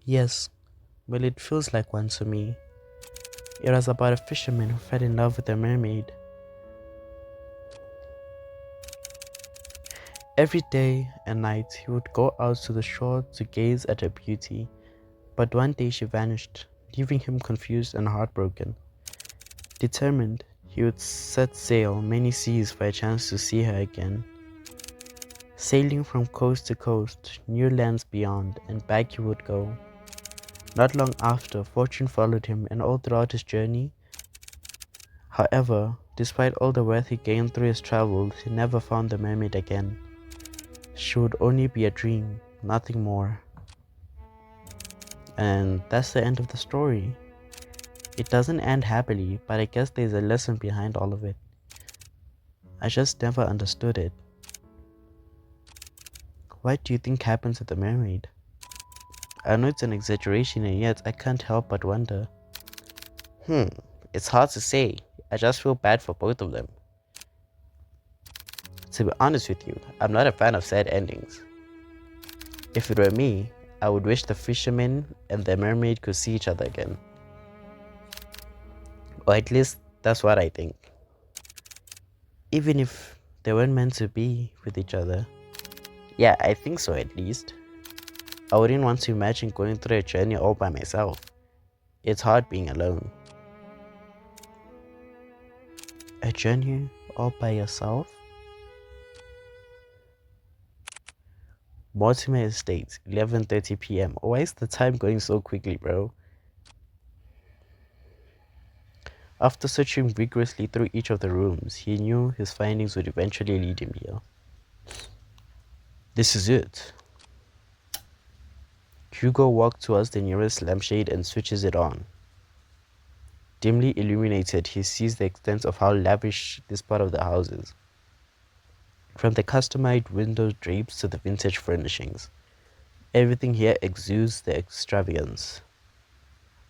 A: Yes, well, it feels like one to me. It was about a fisherman who fell in love with a mermaid. Every day and night he would go out to the shore to gaze at her beauty, but one day she vanished, leaving him confused and heartbroken. Determined, he would set sail many seas for a chance to see her again. Sailing from coast to coast, new lands beyond, and back he would go. Not long after, fortune followed him, and all throughout his journey. However, despite all the wealth he gained through his travels, he never found the mermaid again. She would only be a dream, nothing more. And that's the end of the story. It doesn't end happily, but I guess there's a lesson behind all of it. I just never understood it. What do you think happened to the mermaid? I know it's an exaggeration, and yet I can't help but wonder. It's hard to say. I just feel bad for both of them. To be honest with you, I'm not a fan of sad endings. If it were me, I would wish the fisherman and the mermaid could see each other again. Or at least that's what I think. Even if they weren't meant to be with each other. Yeah, I think so at least. I wouldn't want to imagine going through a journey all by myself. It's hard being alone. A journey all by yourself? Mortimer Estate, 11:30 p.m. Why is the time going so quickly, bro? After searching vigorously through each of the rooms, he knew his findings would eventually lead him here. This is it. Hugo walked towards the nearest lampshade and switches it on. Dimly illuminated, he sees the extent of how lavish this part of the house is. From the customized window drapes to the vintage furnishings, everything here exudes the extravagance.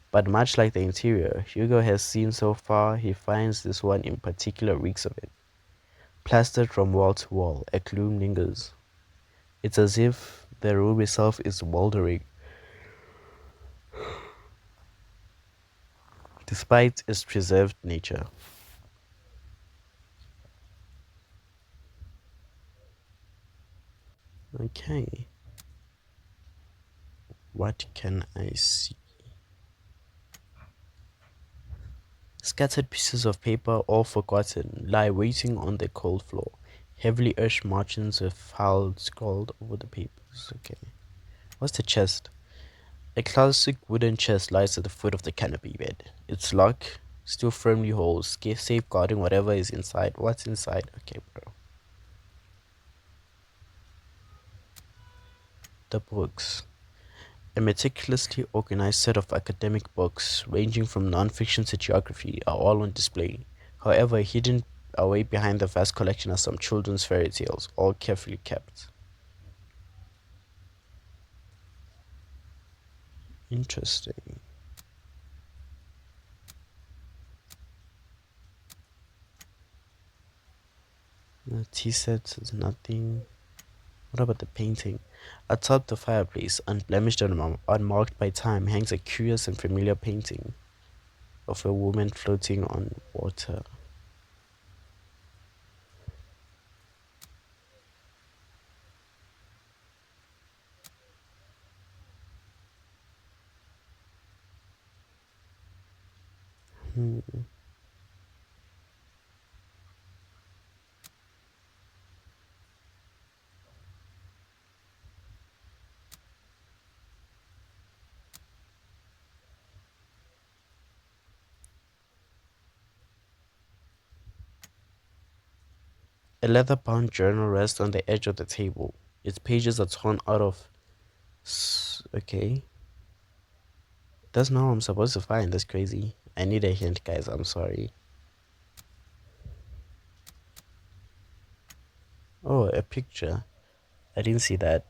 A: But much like the interior Hugo has seen so far, he finds this one in particular reeks of it. Plastered from wall to wall, a gloom lingers. It's as if the room itself is moldering, despite its preserved nature. Okay. What can I see? Scattered pieces of paper, all forgotten, lie waiting on the cold floor. Heavily etched margins with foul scrawled over the papers. Okay. What's the chest? A classic wooden chest lies at the foot of the canopy bed. Its lock still firmly holds, safeguarding whatever is inside. What's inside? Okay, bro. The books. A meticulously organized set of academic books, ranging from non-fiction to geography, are all on display. However, hidden away behind the vast collection are some children's fairy tales, all carefully kept. Interesting. The tea set is nothing. What about the painting? Atop the fireplace, unblemished and unmarked by time, hangs a curious and familiar painting of a woman floating on water. 'A leather-bound journal rests on the edge of the table. Its pages are torn out of. Okay. That's not what I'm supposed to find. That's crazy. I need a hint, guys. I'm sorry. Oh, a picture. I didn't see that.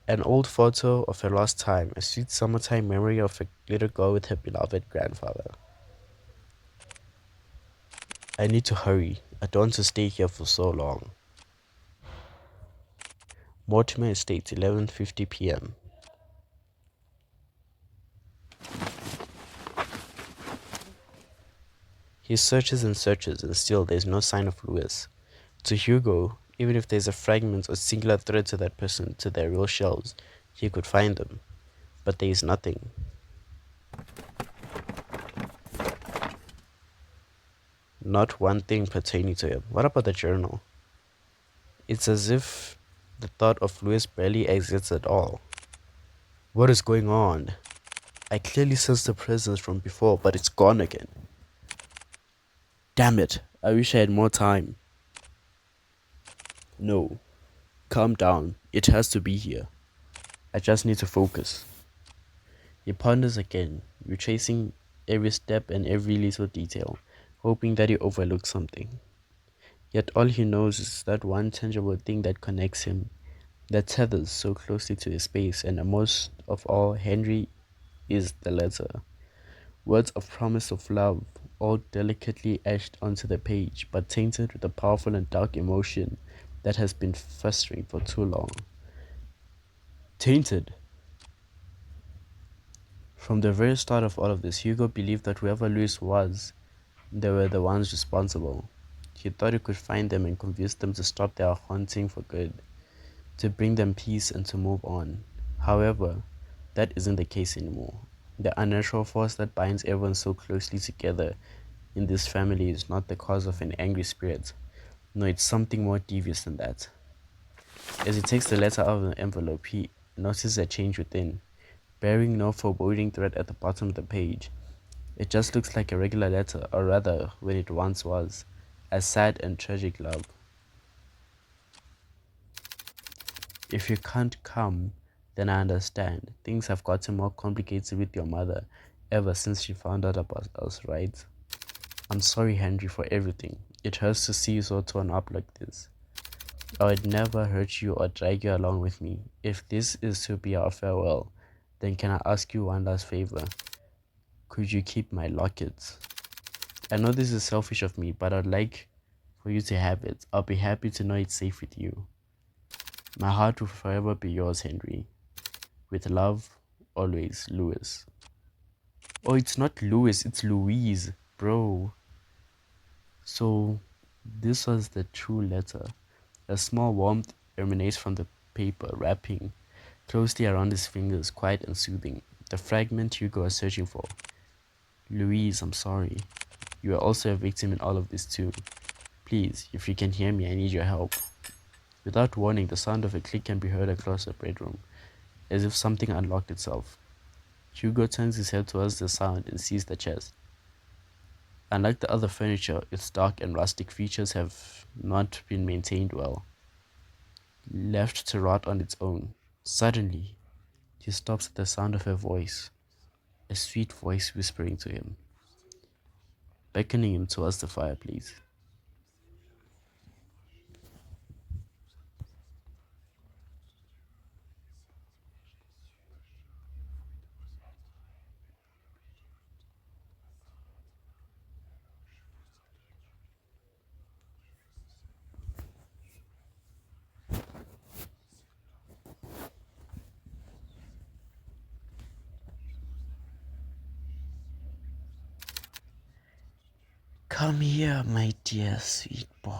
A: An old photo of a lost time. A sweet summertime memory of a little girl with her beloved grandfather. I need to hurry. I don't want to stay here for so long. Mortimer Estate, 11:50 p.m. He searches and searches, and still there's no sign of Lewis. To Hugo, even if there's a fragment or singular thread to that person, to their real shells, he could find them. But there is nothing. Not one thing pertaining to him. What about the journal? It's as if the thought of Lewis barely exists at all. What is going on? I clearly sensed the presence from before, but it's gone again. Damn it, I wish I had more time. No, calm down. It has to be here. I just need to focus. He ponders again, retracing every step and every little detail, hoping that he overlooked something. Yet all he knows is that one tangible thing that connects him, that tethers so closely to his space, and most of all, Henry, is the letter. Words of promise of love, all delicately etched onto the page, but tainted with a powerful and dark emotion that has been festering for too long. Tainted? From the very start of all of this, Hugo believed that whoever Louis was They were the ones responsible. He thought he could find them and convince them to stop their haunting for good, to bring them peace and to move on. However, that isn't the case anymore. The unnatural force that binds everyone so closely together in this family is not the cause of an angry spirit. No, it's something more devious than that. As he takes the letter out of the envelope, he notices a change within, bearing no foreboding threat at the bottom of the page. It just looks like a regular letter, or rather, when it once was, a sad and tragic love. If you can't come, then I understand. Things have gotten more complicated with your mother ever since she found out about us, right? I'm sorry, Henry, for everything. It hurts to see you so torn up like this. I would never hurt you or drag you along with me. If this is to be our farewell, then can I ask you one last favor? Could you keep my locket? I know this is selfish of me, but I'd like for you to have it. I'll be happy to know it's safe with you. My heart will forever be yours, Henry. With love, always, Louis. Oh, it's not Louis, it's Louise, bro. So, this was the true letter. A small warmth emanates from the paper, wrapping closely around his fingers, quiet and soothing. The fragment Hugo was searching for. Louise, I'm sorry. You are also a victim in all of this too. Please, if you can hear me, I need your help. Without warning, the sound of a click can be heard across the bedroom, as if something unlocked itself. Hugo turns his head towards the sound and sees the chest. Unlike the other furniture, its dark and rustic features have not been maintained well, left to rot on its own. Suddenly, he stops at the sound of a voice, a sweet voice whispering to him, beckoning him towards the fireplace. Come here, my dear sweet boy.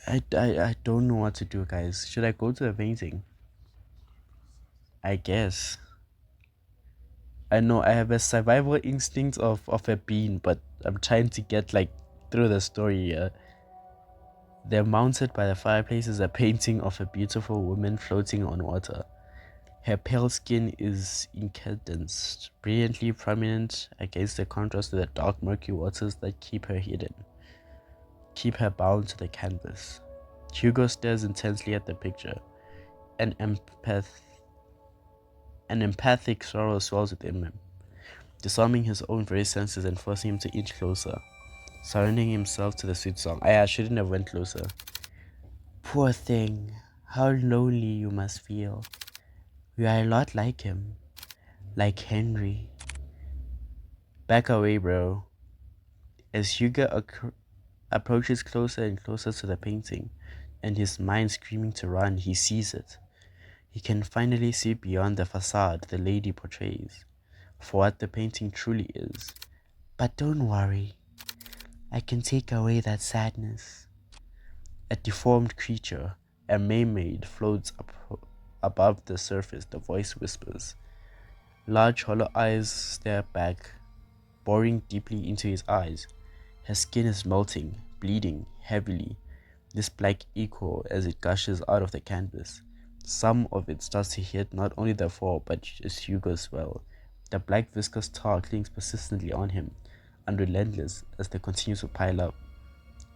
A: I don't know what to do, guys. Should I go to the painting? I guess. I know I have a survival instinct of a bean, but I'm trying to get like through the story here. There mounted by the fireplace is a painting of a beautiful woman floating on water. Her pale skin is incandescent, brilliantly prominent against the contrast of the dark murky waters that keep her bound to the canvas. Hugo stares intensely at the picture. An empath an empathic sorrow swells within him, disarming his own very senses and forcing him to inch closer, surrendering himself to the sweet song. I shouldn't have went closer. Poor thing, how lonely you must feel. You are a lot like him, like Henry. Back away, bro. As Hugo approaches closer and closer to the painting, and his mind screaming to run, he sees it. He can finally see beyond the facade the lady portrays, for what the painting truly is. But don't worry, I can take away that sadness. A deformed creature, a mermaid, floats above the surface, the voice whispers. Large hollow eyes stare back, boring deeply into his eyes. Her skin is melting, bleeding heavily, this black echo as it gushes out of the canvas. Some of it starts to hit not only the floor but as Hugo as well. The black viscous tar clings persistently on him, unrelentless as they continue to pile up.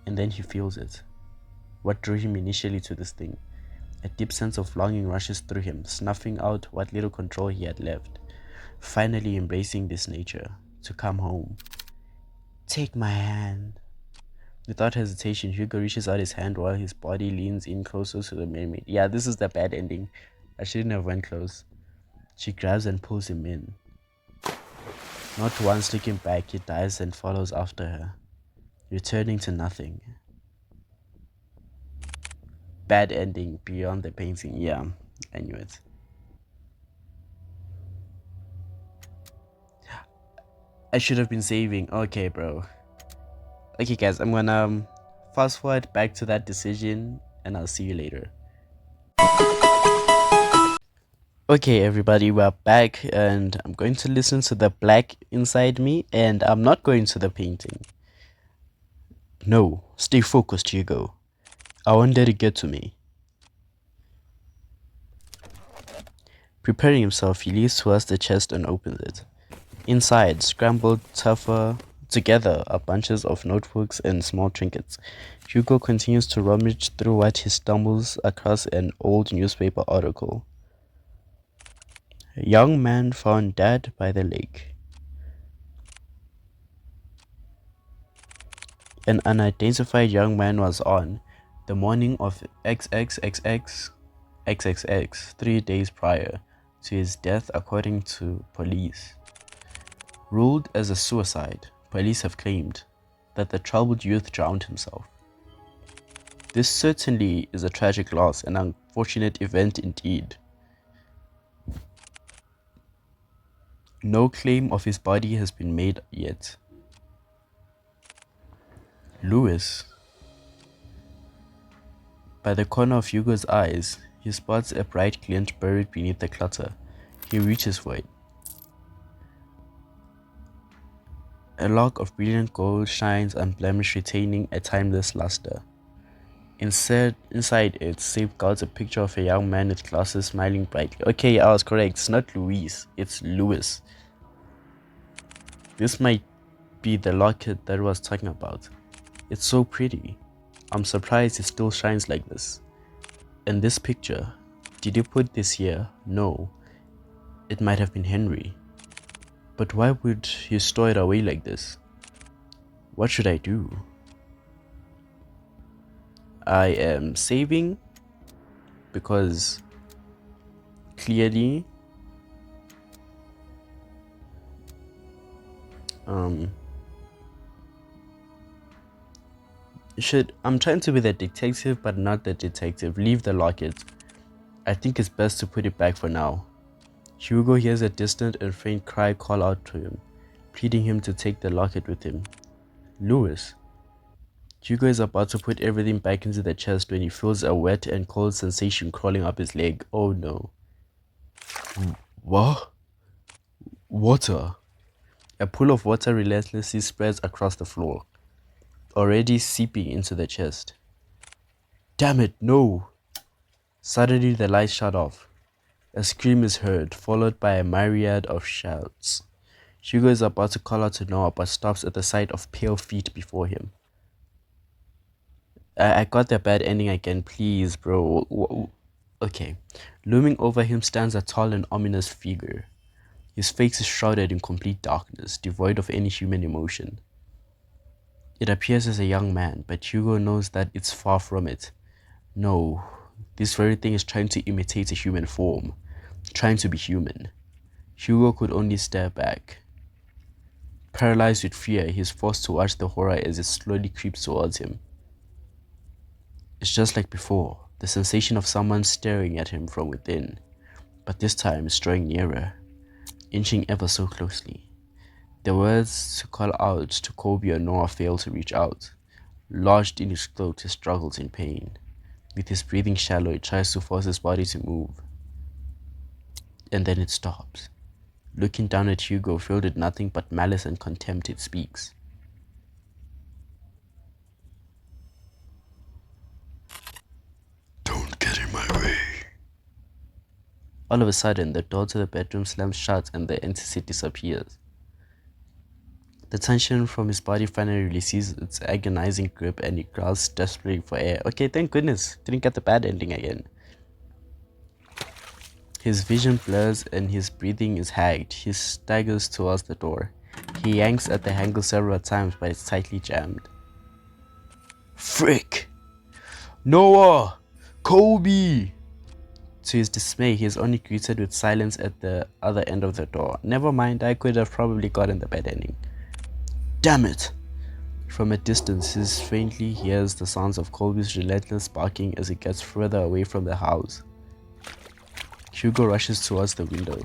A: And then he feels it. What drew him initially to this thing? A deep sense of longing rushes through him, snuffing out what little control he had left. Finally embracing this nature, to come home. Take my hand. Without hesitation, Hugo reaches out his hand while his body leans in closer to the mermaid. Yeah, this is the bad ending. I shouldn't have went close. She grabs and pulls him in. Not once looking back, he dives and follows after her, returning to nothing. Bad ending beyond the painting. Yeah, I knew it. I should have been saving. Okay, bro. Okay, guys, I'm gonna fast forward back to that decision and I'll see you later. Okay, everybody, we're back and I'm going to listen to the black inside me and I'm not going to the painting. No, stay focused, Hugo. I want that to get to me. Preparing himself, he leads towards the chest and opens it. Inside, scrambled together are bunches of notebooks and small trinkets. Hugo continues to rummage through what he stumbles across an old newspaper article. A young man found dead by the lake. An unidentified young man was on the morning of XXXX 3 days prior to his death, according to police. Ruled as a suicide, police have claimed that the troubled youth drowned himself. This certainly is a tragic loss, an unfortunate event indeed. No claim of his body has been made yet. Lewis. By the corner of Hugo's eyes, he spots a bright glint buried beneath the clutter. He reaches for it. A lock of brilliant gold shines unblemished, retaining a timeless luster. Inside it safeguards a picture of a young man with glasses smiling brightly. Okay, I was correct. It's not Louise, it's Lewis. This might be the locket that I was talking about. It's so pretty. I'm surprised it still shines like this. And this picture, did you put this here? No. It might have been Henry. But why would he store it away like this? What should I do? I am saving because clearly I'm trying to be the detective but not the detective. Leave the locket. I think it's best to put it back for now. Hugo hears a distant and faint cry call out to him, pleading him to take the locket with him. Lewis. Hugo is about to put everything back into the chest when he feels a wet and cold sensation crawling up his leg. Oh no. What? Water. A pool of water relentlessly spreads across the floor, already seeping into the chest. Damn it, no! Suddenly the lights shut off. A scream is heard, followed by a myriad of shouts. Hugo is about to call out to Noah, but stops at the sight of pale feet before him. I got the bad ending again, please, bro. Okay. Looming over him stands a tall and ominous figure. His face is shrouded in complete darkness, devoid of any human emotion. It appears as a young man, but Hugo knows that it's far from it. No, this very thing is trying to imitate a human form, trying to be human. Hugo could only stare back. Paralyzed with fear, he is forced to watch the horror as it slowly creeps towards him. It's just like before, the sensation of someone staring at him from within, but this time it's drawing nearer, inching ever so closely. The words to call out to Kobe or Noah fail to reach out. Lodged in his throat, he struggles in pain. With his breathing shallow, he tries to force his body to move. And then it stops. Looking down at Hugo, filled with nothing but malice and contempt, it speaks. Don't get in my way. All of a sudden, the door to the bedroom slams shut and the entity disappears. The tension from his body finally releases its agonizing grip and he growls desperately for air. Okay, thank goodness. Didn't get the bad ending again. His vision blurs and his breathing is hagged. He staggers towards the door. He yanks at the handle several times, but it's tightly jammed. Frick! Noah! Kobe! To his dismay, he is only greeted with silence at the other end of the door. Never mind, I could have probably gotten the bad ending. Damn it! From a distance, he faintly hears the sounds of Colby's relentless barking as he gets further away from the house. Hugo rushes towards the window.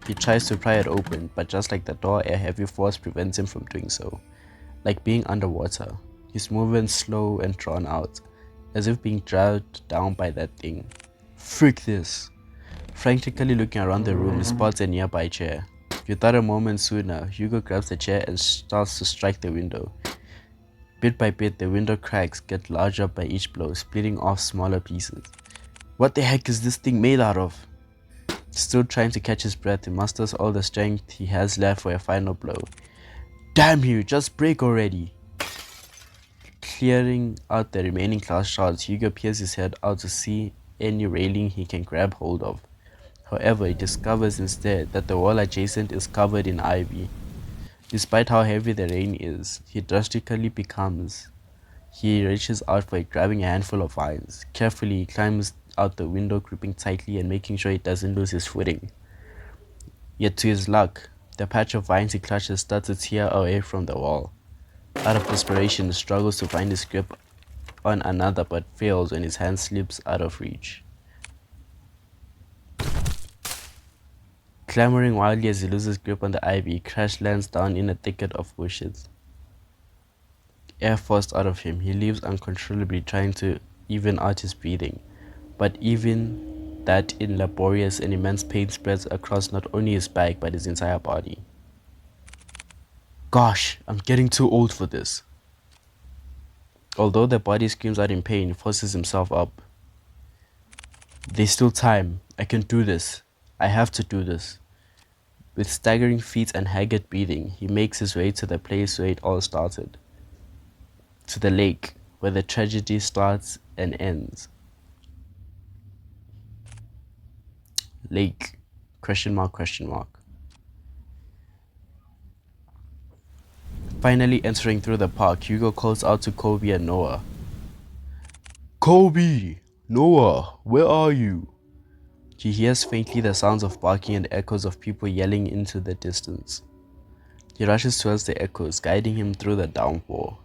A: He tries to pry it open, but just like the door, a heavy force prevents him from doing so. Like being underwater, his movements slow and drawn out, as if being dragged down by that thing. Freak this! Frantically looking around the room, he spots a nearby chair. Without a moment sooner, Hugo grabs the chair and starts to strike the window. Bit by bit, the window cracks get larger by each blow, splitting off smaller pieces. What the heck is this thing made out of? Still trying to catch his breath, he musters all the strength he has left for a final blow. Damn you, just break already! Clearing out the remaining glass shards, Hugo peers his head out to see any railing he can grab hold of. However, he discovers instead that the wall adjacent is covered in ivy. Despite how heavy the rain is, he drastically becomes. He reaches out for it, grabbing a handful of vines. Carefully, he climbs out the window, gripping tightly and making sure he doesn't lose his footing. Yet to his luck, the patch of vines he clutches starts to tear away from the wall. Out of desperation, he struggles to find his grip on another but fails when his hand slips out of reach. Clamoring wildly as he loses grip on the ivy, he crash lands down in a thicket of bushes. Air forced out of him, he leaves uncontrollably, trying to even out his breathing. But even that in laborious and immense pain spreads across not only his back but his entire body. Gosh, I'm getting too old for this. Although the body screams out in pain, he forces himself up. There's still time. I can do this. I have to do this. With staggering feet and haggard breathing, he makes his way to the place where it all started. To the lake, where the tragedy starts and ends. Lake, question mark, question mark. Finally entering through the park, Hugo calls out to Kobe and Noah. Kobe! Noah, where are you? He hears faintly the sounds of barking and echoes of people yelling into the distance. He rushes towards the echoes, guiding him through the downpour.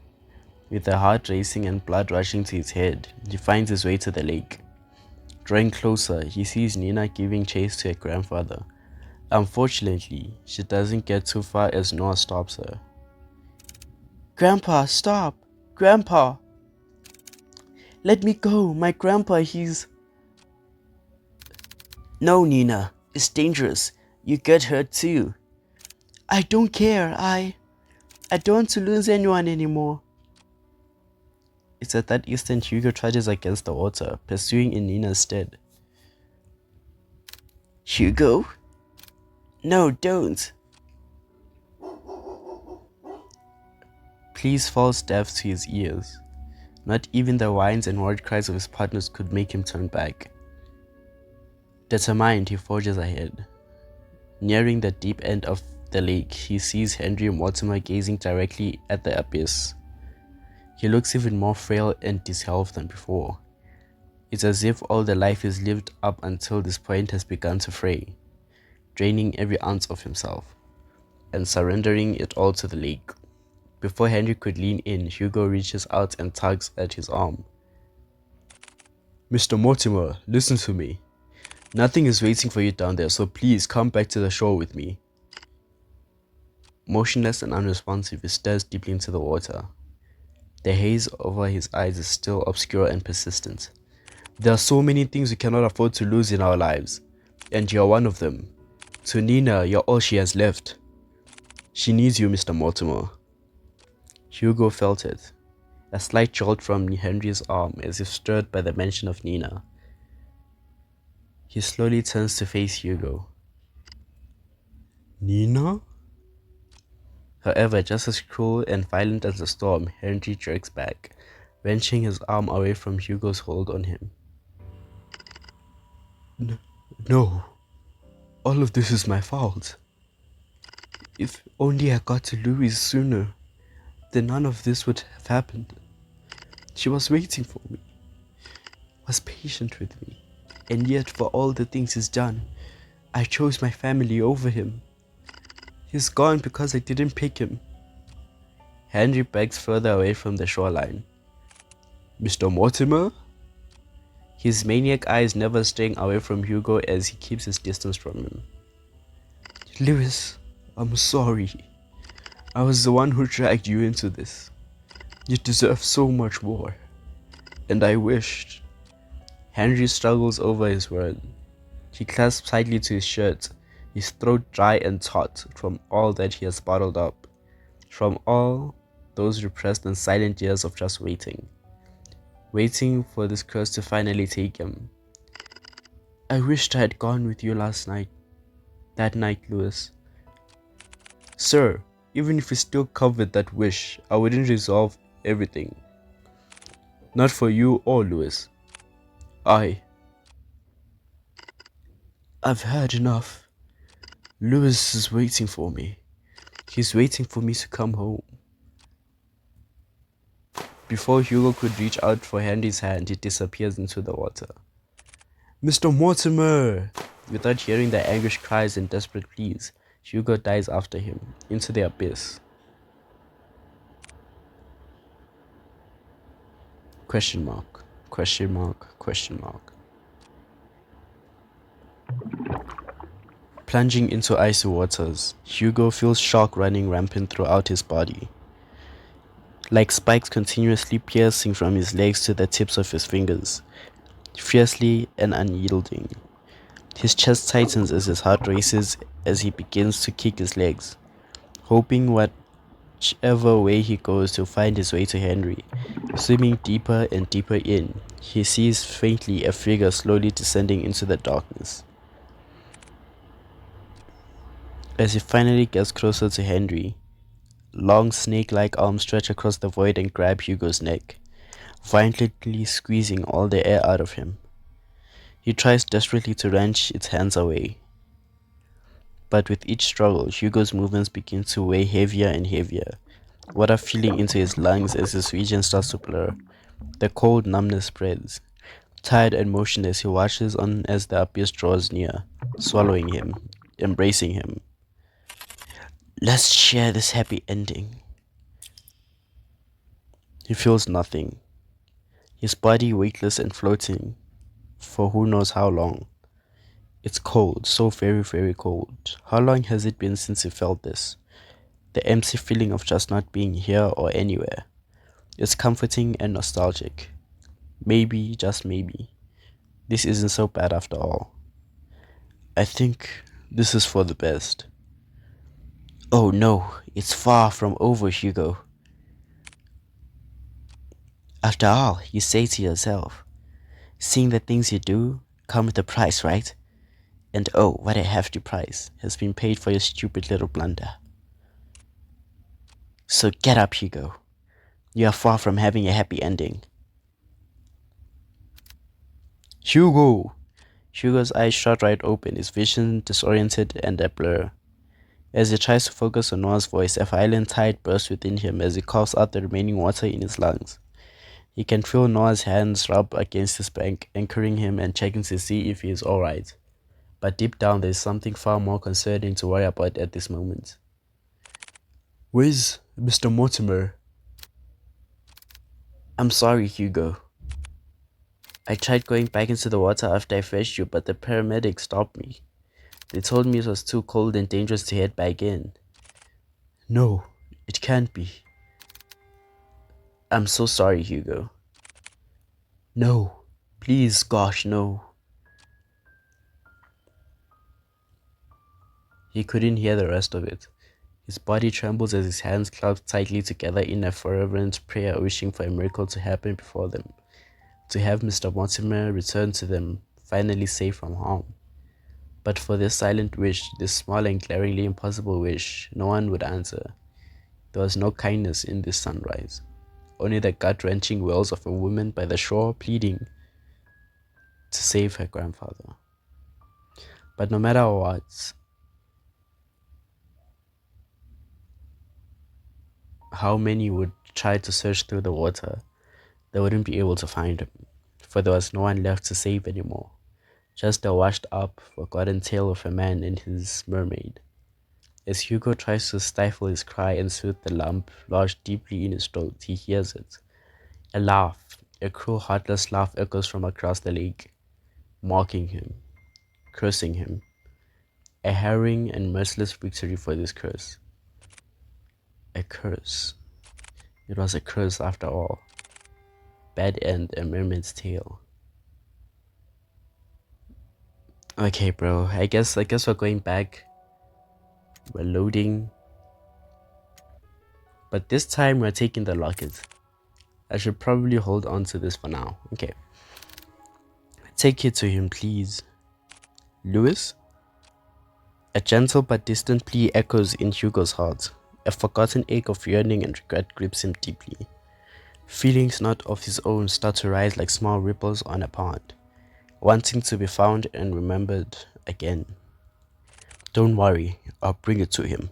A: With a heart racing and blood rushing to his head, he finds his way to the lake. Drawing closer, he sees Nina giving chase to her grandfather. Unfortunately, she doesn't get too far as Noah stops her. Grandpa, stop! Grandpa! Let me go, my grandpa, he's... No, Nina, it's dangerous. You get hurt too. I don't care, I don't want to lose anyone anymore. It's at that instant Hugo trudges against the water, pursuing in Nina's stead. Hugo? No, don't. Please falls deaf to his ears. Not even the whines and worried cries of his partners could make him turn back. Determined, he forges ahead. Nearing the deep end of the lake, he sees Henry Mortimer gazing directly at the abyss. He looks even more frail and disheveled than before. It's as if all the life he's lived up until this point has begun to fray, draining every ounce of himself, and surrendering it all to the lake. Before Henry could lean in, Hugo reaches out and tugs at his arm. Mr. Mortimer, listen to me. Nothing is waiting for you down there, so please come back to the shore with me. Motionless and unresponsive, he stares deeply into the water. The haze over his eyes is still obscure and persistent. There are so many things we cannot afford to lose in our lives, and you're one of them. To Nina, you're all she has left. She needs you, Mr. Mortimer. Hugo felt it, a slight jolt from Henry's arm as if stirred by the mention of Nina. He slowly turns to face Hugo. Nina? However, just as cruel and violent as the storm, Henry jerks back, wrenching his arm away from Hugo's hold on him. No, all of this is my fault. If only I got to Louise sooner, then none of this would have happened. She was waiting for me, was patient with me, and yet for all the things he's done, I chose my family over him. He's gone because I didn't pick him. Henry backs further away from the shoreline. Mr. Mortimer? His maniac eyes never straying away from Hugo as he keeps his distance from him. Lewis, I'm sorry. I was the one who dragged you into this. You deserve so much more. And I wished. Henry struggles over his word. He clasps tightly to his shirt, his throat dry and taut from all that he has bottled up, from all those repressed and silent years of just waiting. Waiting for this curse to finally take him. I wished I had gone with you last night. That night, Lewis. Sir, even if we still covered that wish, I wouldn't resolve everything. Not for you or Lewis. I've had enough. Lewis is waiting for me. He's waiting for me to come home. Before Hugo could reach out for Henry's hand, he disappears into the water. Mr. Mortimer! Without hearing the anguished cries and desperate pleas, Hugo dives after him, into the abyss. Question mark, question mark, question mark. Plunging into icy waters, Hugo feels shock running rampant throughout his body. Like spikes continuously piercing from his legs to the tips of his fingers, fiercely and unyielding. His chest tightens as his heart races as he begins to kick his legs, hoping whichever way he goes to find his way to Henry. Swimming deeper and deeper in, he sees faintly a figure slowly descending into the darkness. As he finally gets closer to Henry, long snake-like arms stretch across the void and grab Hugo's neck, violently squeezing all the air out of him. He tries desperately to wrench its hands away, but with each struggle, Hugo's movements begin to weigh heavier and heavier, water filling into his lungs as his vision starts to blur. The cold numbness spreads. Tired and motionless, he watches on as the abyss draws near, swallowing him, embracing him. Let's share this happy ending. He feels nothing, his body weightless and floating for who knows how long. It's cold, so very, very cold. How long has it been since he felt this? The empty feeling of just not being here or anywhere. It's comforting and nostalgic. Maybe, just maybe, this isn't so bad after all. I think this is for the best. Oh no, it's far from over, Hugo. After all, you say to yourself, seeing the things you do come with a price, right? And oh, what a hefty price has been paid for your stupid little blunder. So get up, Hugo. You are far from having a happy ending. Hugo! Hugo's eyes shot right open, his vision disoriented and a blur. As he tries to focus on Noah's voice, a violent tide bursts within him as he coughs out the remaining water in his lungs. He can feel Noah's hands rub against his back, anchoring him and checking to see if he is alright. But deep down, there is something far more concerning to worry about at this moment. Where's Mr. Mortimer? I'm sorry, Hugo. I tried going back into the water after I fetched you, but the paramedics stopped me. They told me it was too cold and dangerous to head back in. No, it can't be. I'm so sorry, Hugo. No, please, gosh, no. He couldn't hear the rest of it. His body trembles as his hands clasped tightly together in a fervent prayer, wishing for a miracle to happen before them. To have Mr. Mortimer return to them, finally safe from harm. But for this silent wish, this small and glaringly impossible wish, no one would answer. There was no kindness in this sunrise, only the gut-wrenching wails of a woman by the shore pleading to save her grandfather. But no matter what, how many would try to search through the water, they wouldn't be able to find him, for there was no one left to save anymore. Just a washed-up, forgotten tale of a man and his mermaid. As Hugo tries to stifle his cry and soothe the lump lodged deeply in his throat, he hears it. A laugh, a cruel, heartless laugh echoes from across the lake, mocking him, cursing him. A harrowing and merciless victory for this curse. A curse. It was a curse after all. Bad end, a mermaid's tale. Okay, bro. I guess we're going back. We're loading. But this time we're taking the locket. I should probably hold on to this for now. Okay. Take it to him, please. Lewis? A gentle but distant plea echoes in Hugo's heart. A forgotten ache of yearning and regret grips him deeply. Feelings not of his own start to rise like small ripples on a pond, wanting to be found and remembered again. Don't worry, I'll bring it to him.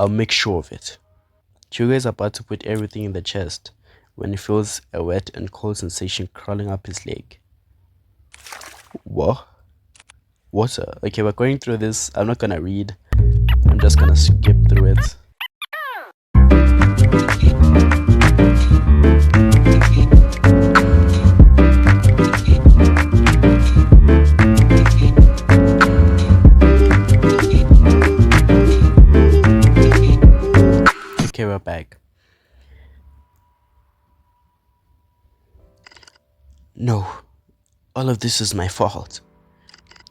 A: I'll make sure of it. Hugo is about to put everything in the chest when he feels a wet and cold sensation crawling up his leg. What? Water. Okay, we're going through this. I'm not gonna read. I'm just gonna skip through it. Okay, we're back. No, all of this is my fault.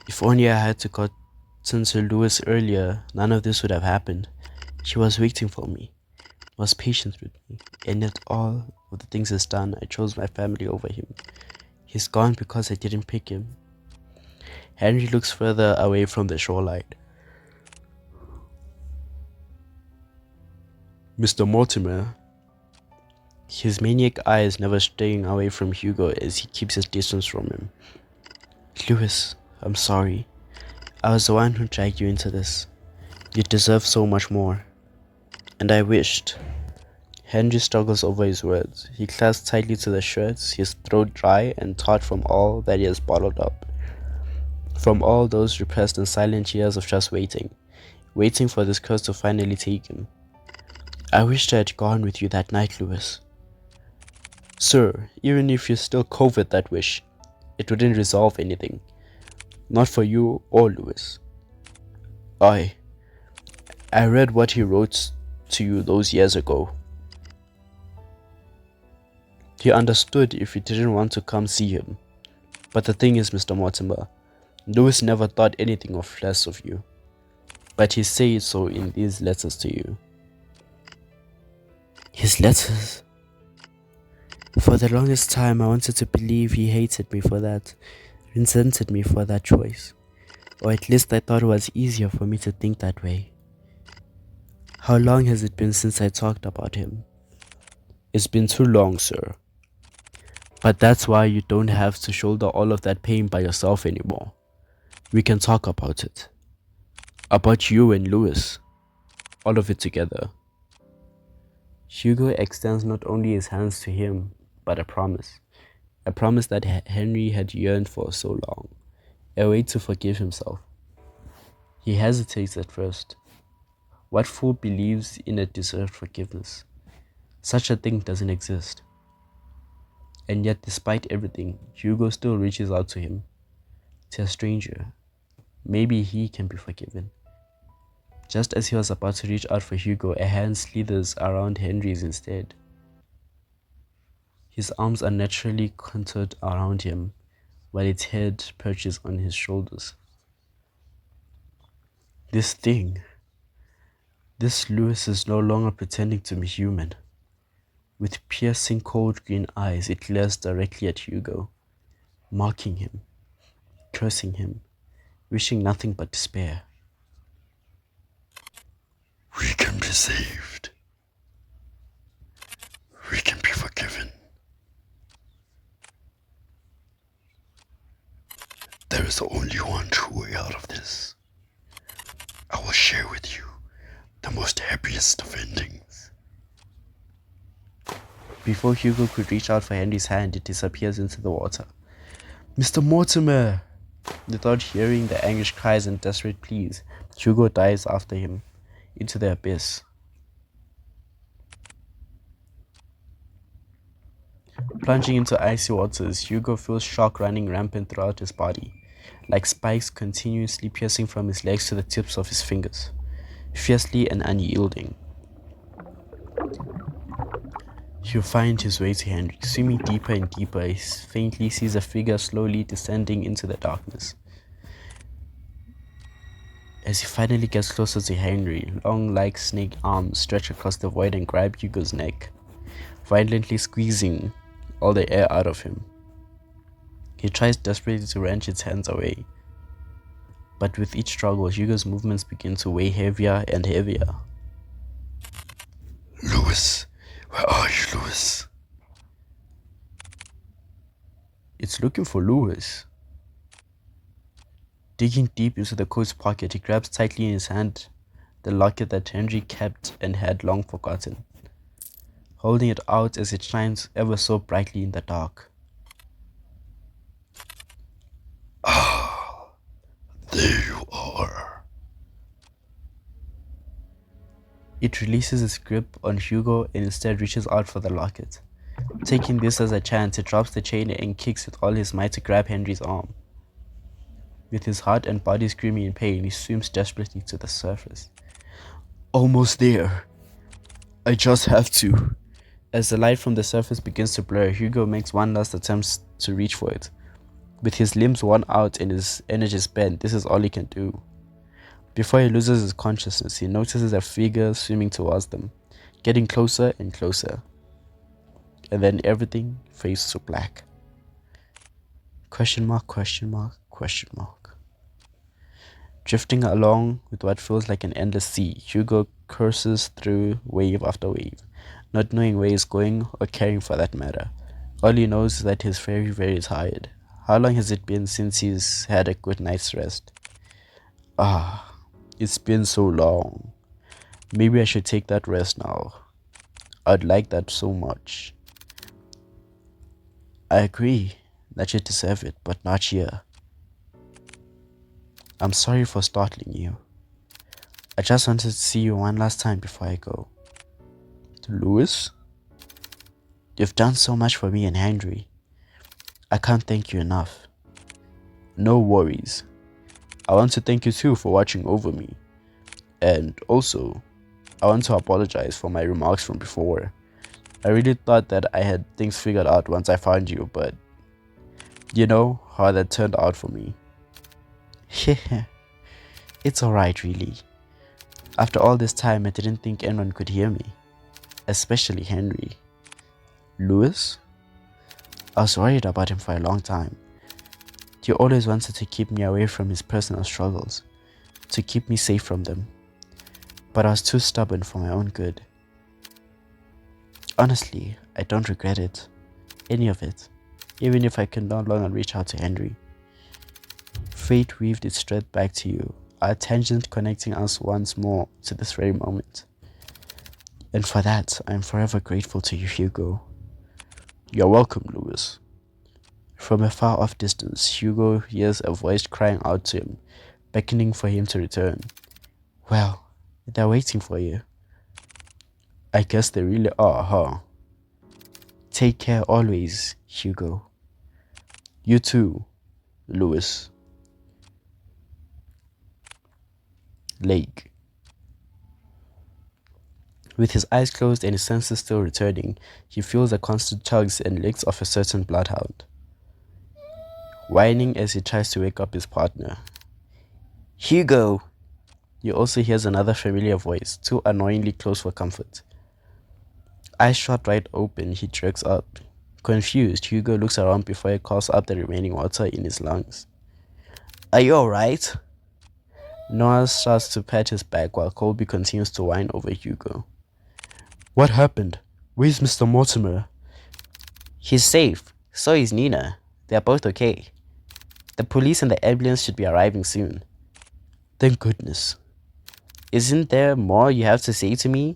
A: If only I had to gotten to Lewis earlier, none of this would have happened. He was waiting for me, was patient with me, and yet all of the things he's done, I chose my family over him. He's gone because I didn't pick him. Henry looks further away from the shoreline. Mr. Mortimer. His maniac eyes never straying away from Hugo as he keeps his distance from him. Lewis, I'm sorry. I was the one who dragged you into this. You deserve so much more. And I wished. Henry struggles over his words. He clasps tightly to the shirts, his throat dry and taut from all that he has bottled up. From all those repressed and silent years of just waiting for this curse to finally take him. I wished I had gone with you that night, Lewis. Sir, even if you still covet that wish, it wouldn't resolve anything. Not for you or Lewis. I read what he wrote to you those years ago. He understood if you didn't want to come see him. But the thing is, Mr. Mortimer, Lewis never thought anything of less of you. But he says so in these letters to you. His letters? For the longest time I wanted to believe he hated me for that, resented me for that choice. Or at least I thought it was easier for me to think that way. How long has it been since I talked about him? It's been too long, sir. But that's why you don't have to shoulder all of that pain by yourself anymore. We can talk about it. About you and Lewis. All of it together. Hugo extends not only his hands to him, but a promise. A promise that Henry had yearned for so long. A way to forgive himself. He hesitates at first. What fool believes in a deserved forgiveness? Such a thing doesn't exist. And yet, despite everything, Hugo still reaches out to him. To a stranger. Maybe he can be forgiven. Just as he was about to reach out for Hugo, a hand slithers around Henry's instead. His arms are naturally contoured around him, while its head perches on his shoulders. This Lewis is no longer pretending to be human. With piercing cold green eyes, it glares directly at Hugo, mocking him, cursing him, wishing nothing but despair. We can be saved. We can be forgiven. There is only one true way out of this. I will share with you the most happiest of endings. Before Hugo could reach out for Henry's hand, it disappears into the water. Mr. Mortimer! Without hearing the anguished cries and desperate pleas, Hugo dives after him into the abyss. Plunging into icy waters, Hugo feels shock running rampant throughout his body. like spikes continuously piercing from his legs to the tips of his fingers, fiercely and unyielding. He'll find his way to Henry, swimming deeper and deeper. He faintly sees a figure slowly descending into the darkness. As he finally gets closer to Henry, long like snake arms stretch across the void and grab Hugo's neck, violently squeezing all the air out of him. He tries desperately to wrench its hands away, but with each struggle, Hugo's movements begin to weigh heavier and heavier. Lewis, where are you, Lewis? It's looking for Lewis. Digging deep into the coat's pocket, he grabs tightly in his hand the locket that Henry kept and had long forgotten, holding it out as it shines ever so brightly in the dark. Ah, there you are. It releases its grip on Hugo and instead reaches out for the locket. Taking this as a chance, it drops the chain and kicks with all his might to grab Henry's arm. With his heart and body screaming in pain, he swims desperately to the surface. Almost there. I just have to. As the light from the surface begins to blur, Hugo makes one last attempt to reach for it. With his limbs worn out and his energy spent, this is all he can do. Before he loses his consciousness, he notices a figure swimming towards them, getting closer and closer. And then everything fades to black. Question mark, question mark, question mark. Drifting along with what feels like an endless sea, Hugo curses through wave after wave, not knowing where he's going or caring for that matter. All he knows is that he's very, very tired. How long has it been since he's had a good night's rest? It's been so long. Maybe I should take that rest now. I'd like that so much. I agree that you deserve it, but not here. I'm sorry for startling you. I just wanted to see you one last time before I go. Lewis? You've done so much for me and Henry. I can't thank you enough. No worries. I want to thank you too for watching over me. And also, I want to apologize for my remarks from before. I really thought that I had things figured out once I found you, but you know how that turned out for me. It's alright, really. After all this time, I didn't think anyone could hear me, especially Henry. Lewis? I was worried about him for a long time. He always wanted to keep me away from his personal struggles, to keep me safe from them. But I was too stubborn for my own good. Honestly, I don't regret it. Any of it. Even if I can no longer reach out to Henry. Fate weaved its thread back to you, our tangent connecting us once more to this very moment. And for that, I am forever grateful to you, Hugo. You're welcome, Lewis. From a far off distance, Hugo hears a voice crying out to him, beckoning for him to return. Well, they're waiting for you. I guess they really are, huh? Take care always, Hugo. You too, Lewis. Lake. With his eyes closed and his senses still returning, he feels the constant tugs and licks of a certain bloodhound, whining as he tries to wake up his partner. Hugo! He also hears another familiar voice, too annoyingly close for comfort. Eyes shot wide open, he jerks up. Confused, Hugo looks around before he coughs up the remaining water in his lungs. Are you alright? Noah starts to pat his back while Colby continues to whine over Hugo. What happened? Where's Mr. Mortimer? He's safe. So is Nina. They're both okay. The police and the ambulance should be arriving soon. Thank goodness. Isn't there more you have to say to me?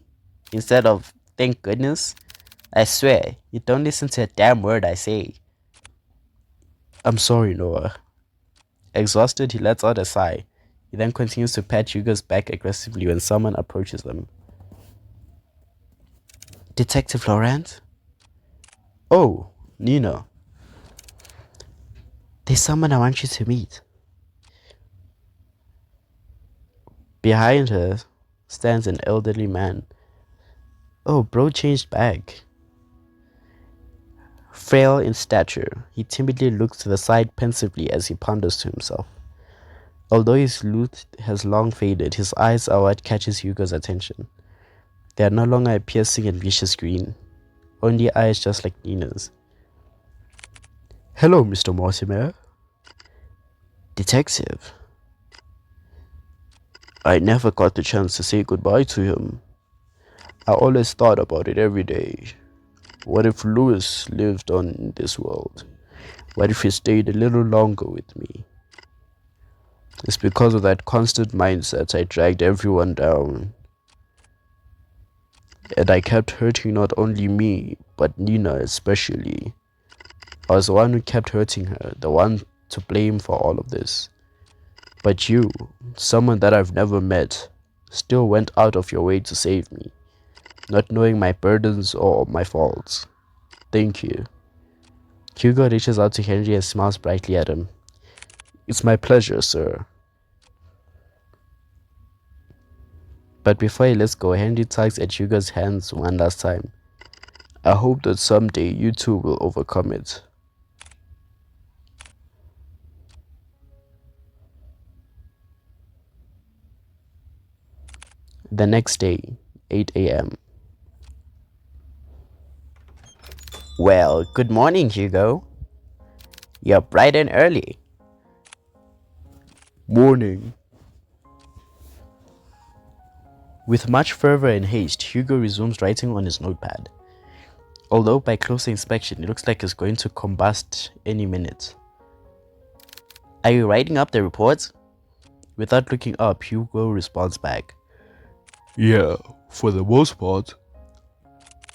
A: Instead of thank goodness? I swear, you don't listen to a damn word I say. I'm sorry, Noah. Exhausted, he lets out a sigh. He then continues to pat Hugo's back aggressively when someone approaches them. Detective Laurent? Oh, Nina. There's someone I want you to meet. Behind her stands an elderly man. Oh, bro changed back. Frail in stature, he timidly looks to the side pensively as he ponders to himself. Although his youth has long faded, his eyes are what catches Hugo's attention. They are no longer a piercing and vicious green, only eyes just like Nina's. Hello, Mr. Mortimer. Detective. I never got the chance to say goodbye to him. I always thought about it every day. What if Louis lived on in this world? What if he stayed a little longer with me? It's because of that constant mindset I dragged everyone down. And I kept hurting not only me, but Nina especially. I was the one who kept hurting her, the one to blame for all of this. But you, someone that I've never met, still went out of your way to save me, not knowing my burdens or my faults. Thank you. Hugo reaches out to Henry and smiles brightly at him. It's my pleasure, sir. But before he lets go, Henry tugs at Hugo's hands one last time. I hope that someday you two will overcome it. The next day, 8 a.m. Well, good morning, Hugo. You're bright and early. Morning. With much fervor and haste, Hugo resumes writing on his notepad. Although by closer inspection, it looks like it's going to combust any minute. Are you writing up the reports? Without looking up, Hugo responds back. Yeah, for the most part.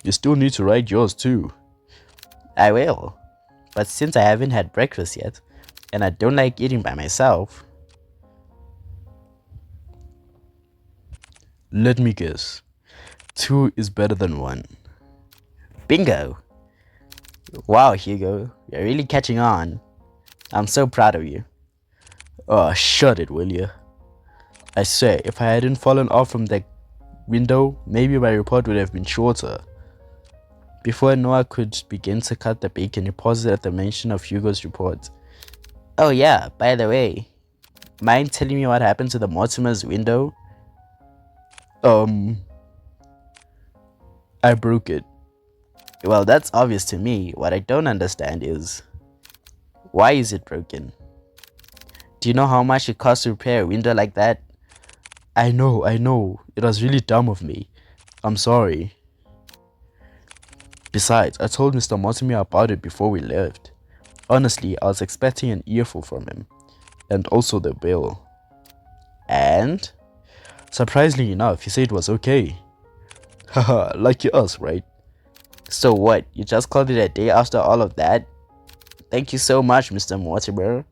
A: You still need to write yours too. I will. But since I haven't had breakfast yet, and I don't like eating by myself. Let me guess. 2 is better than 1. Bingo! Wow, Hugo, you're really catching on. I'm so proud of you. Oh, shut it, will you? I swear, if I hadn't fallen off from the window, maybe my report would have been shorter. Before Noah could begin to cut the bacon, he paused at the mention of Hugo's report. Oh yeah, by the way, mind telling me what happened to the Mortimer's window? I broke it. Well, that's obvious to me. What I don't understand is, why is it broken? Do you know how much it costs to repair a window like that? I know. It was really dumb of me. I'm sorry. Besides, I told Mr. Mortimer about it before we left. Honestly, I was expecting an earful from him. And also the bill. And? Surprisingly enough, he said it was okay. Haha, lucky us, right? So what, you just called it a day after all of that? Thank you so much, Mr. Mortimer.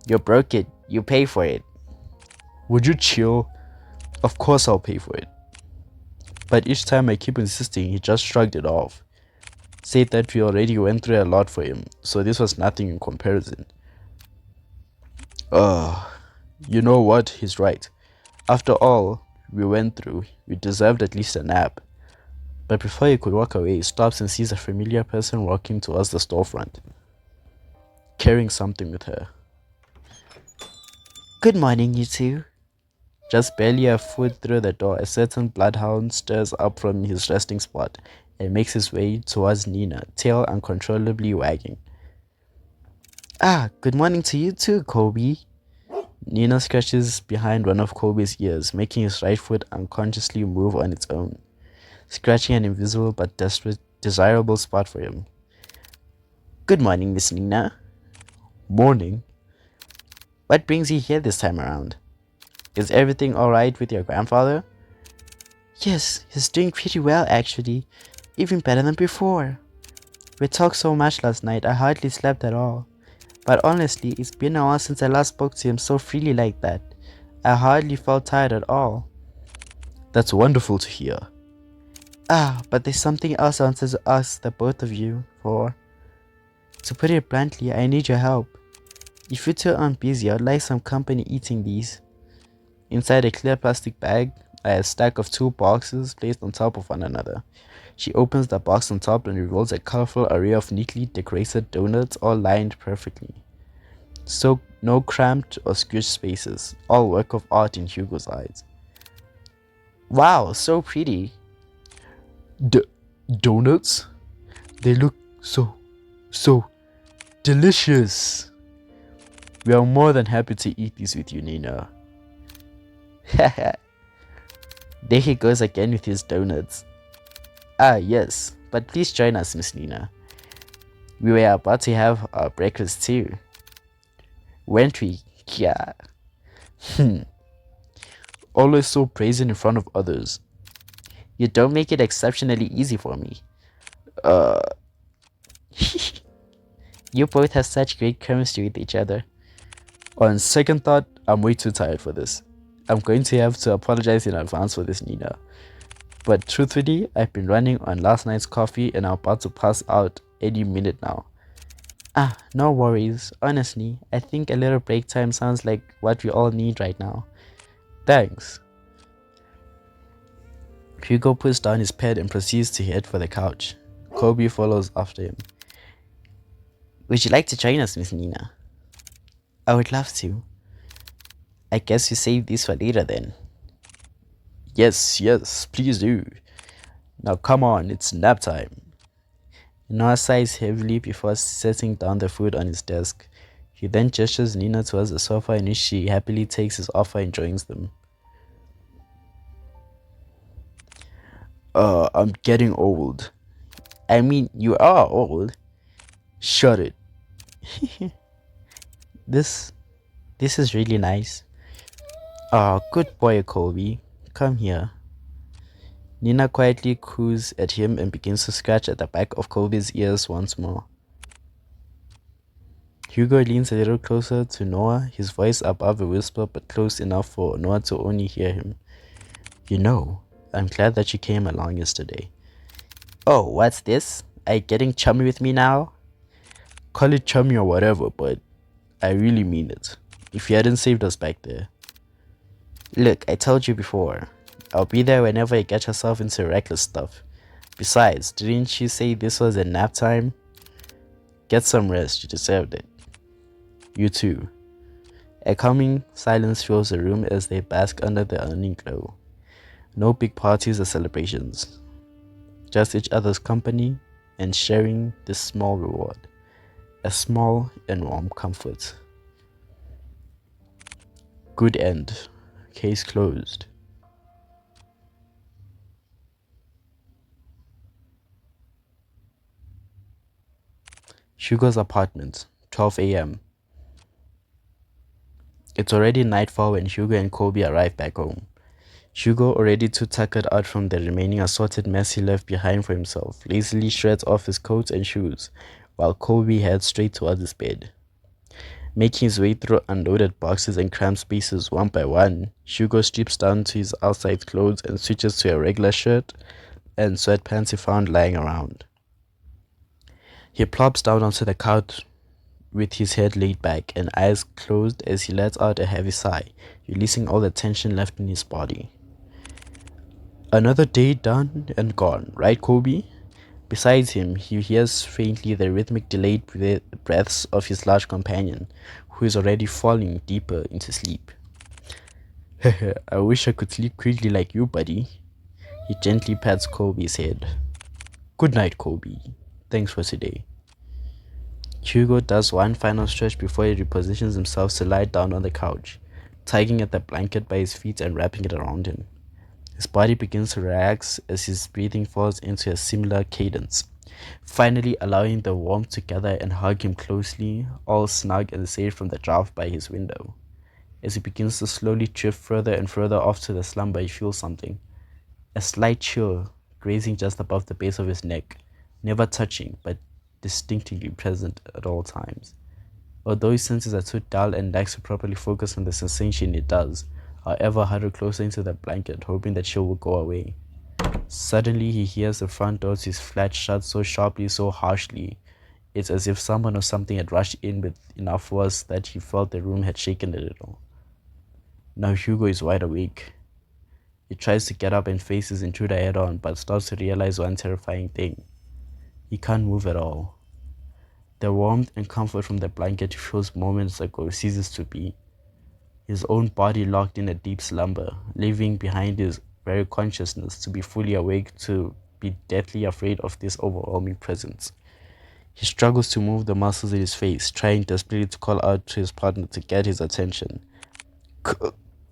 A: You broke it. You pay for it. Would you chill? Of course I'll pay for it. But each time I keep insisting, he just shrugged it off. Said that we already went through a lot for him, so this was nothing in comparison. You know what? He's right. After all we went through, we deserved at least a nap. But before he could walk away, he stops and sees a familiar person walking towards the storefront, carrying something with her. Good morning, you two. Just barely a foot through the door, a certain bloodhound stirs up from his resting spot and makes his way towards Nina, tail uncontrollably wagging. Ah, good morning to you too, Kobe. Nina scratches behind one of Kobe's ears, making his right foot unconsciously move on its own, scratching an invisible but desirable spot for him. Good morning, Miss Nina. Morning. What brings you here this time around? Is everything alright with your grandfather? Yes, he's doing pretty well actually. Even better than before. We talked so much last night, I hardly slept at all. But honestly, it's been a while since I last spoke to him so freely like that. I hardly felt tired at all. That's wonderful to hear. Ah, but there's something else I wanted to ask the both of you for. To put it bluntly, I need your help. If you two aren't busy, I'd like some company eating these. Inside a clear plastic bag are a stack of two boxes placed on top of one another. She opens the box on top and reveals a colorful array of neatly decorated donuts, all lined perfectly. So no cramped or squished spaces, all work of art in Hugo's eyes. Wow, so pretty. D- Donuts? They look so delicious. We are more than happy to eat these with you, Nina. Haha. There he goes again with his donuts. Ah, yes, but please join us, Miss Nina. We were about to have our breakfast too. Weren't we? Yeah. Always so brazen in front of others. You don't make it exceptionally easy for me. Uh. You both have such great chemistry with each other. On second thought, I'm way too tired for this. I'm going to have to apologize in advance for this, Nina. But truthfully, I've been running on last night's coffee and I'm about to pass out any minute now. Ah, no worries. Honestly, I think a little break time sounds like what we all need right now. Thanks. Hugo puts down his pad and proceeds to head for the couch. Kobe follows after him. Would you like to join us, Miss Nina? I would love to. I guess you save this for later then. Yes, please do. Now come on, it's nap time. Noah sighs heavily before setting down the food on his desk. He then gestures Nina towards the sofa in which she happily takes his offer and joins them. I'm getting old. I mean, you are old. Shut it. This is really nice. Good boy, Colby. Come here. Nina quietly coos at him and begins to scratch at the back of Colby's ears once more. Hugo leans a little closer to Noah, his voice above a whisper but close enough for Noah to only hear him. You know, I'm glad that you came along yesterday. Oh, what's this? Are you getting chummy with me now? Call it chummy or whatever, but I really mean it. If you hadn't saved us back there. Look, I told you before. I'll be there whenever you get yourself into reckless stuff. Besides, didn't you say this was a nap time? Get some rest, you deserved it. You too. A calming silence fills the room as they bask under the evening glow. No big parties or celebrations. Just each other's company and sharing this small reward. A small and warm comfort. Good end. Case closed. Hugo's apartment, 12 a.m. It's already nightfall when Hugo and Colby arrive back home. Hugo, already too tuckered out from the remaining assorted mess he left behind for himself, lazily shreds off his coat and shoes, while Colby heads straight towards his bed. Making his way through unloaded boxes and cramped spaces one by one, Hugo strips down to his outside clothes and switches to a regular shirt and sweatpants he found lying around. He plops down onto the couch with his head laid back and eyes closed as he lets out a heavy sigh, releasing all the tension left in his body. Another day done and gone, right, Kobe? Besides him, he hears faintly the rhythmic delayed breaths of his large companion, who is already falling deeper into sleep. I wish I could sleep quickly like you, buddy. He gently pats Kobe's head. Good night, Kobe. Thanks for today. Hugo does one final stretch before he repositions himself to lie down on the couch, tugging at the blanket by his feet and wrapping it around him. His body begins to relax as his breathing falls into a similar cadence, finally allowing the warmth to gather and hug him closely, all snug and safe from the draft by his window. As he begins to slowly drift further and further off to the slumber, he feels something. A slight chill grazing just above the base of his neck, never touching but distinctly present at all times. Although his senses are too dull and lacks to properly focus on the sensation it does, however, huddle closer into the blanket, hoping that chill will go away. Suddenly, he hears the front door to his flat shut so sharply, so harshly. It's as if someone or something had rushed in with enough force that he felt the room had shaken a little. Now Hugo is wide awake. He tries to get up and face his intruder head on, but starts to realize one terrifying thing. He can't move at all. The warmth and comfort from the blanket he feels moments ago ceases to be. His own body locked in a deep slumber, leaving behind his very consciousness to be fully awake, to be deathly afraid of this overwhelming presence. He struggles to move the muscles in his face, trying desperately to call out to his partner to get his attention.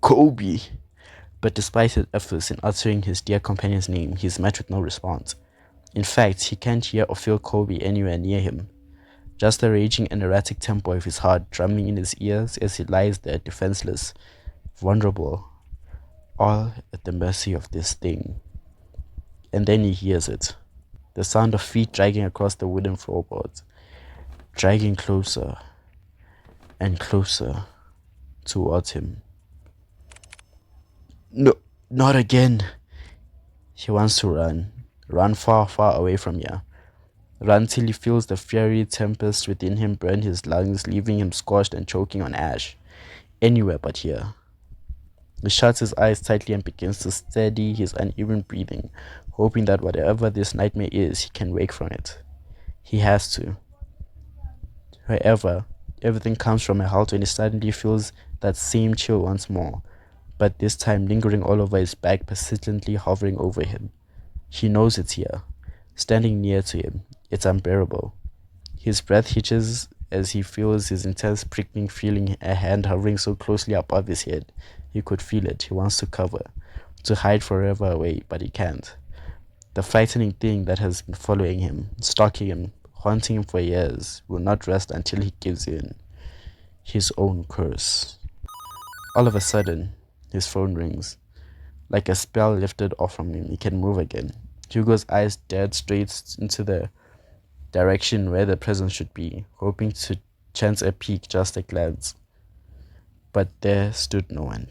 A: Kobe! But despite his efforts in uttering his dear companion's name, he is met with no response. In fact, he can't hear or feel Kobe anywhere near him. Just the raging and erratic tempo of his heart drumming in his ears as he lies there defenseless, vulnerable, all at the mercy of this thing. And then he hears it. The sound of feet dragging across the wooden floorboards, dragging closer and closer towards him. No, not again. He wants to run far, far away from here. Run till he feels the fiery tempest within him burn his lungs, leaving him scorched and choking on ash. Anywhere but here. He shuts his eyes tightly and begins to steady his uneven breathing, hoping that whatever this nightmare is, he can wake from it. He has to. However, everything comes from a halt when he suddenly feels that same chill once more, but this time lingering all over his back, persistently hovering over him. He knows it's here, standing near to him. It's unbearable. His breath hitches as he feels his intense prickling feeling, a hand hovering so closely above his head. He could feel it. He wants to cover, to hide forever away, but he can't. The frightening thing that has been following him, stalking him, haunting him for years, will not rest until he gives in. His own curse. All of a sudden, his phone rings. Like a spell lifted off from him, he can move again. Hugo's eyes stared straight into the direction where the presence should be, hoping to chance a peek, just a glance. But there stood no one.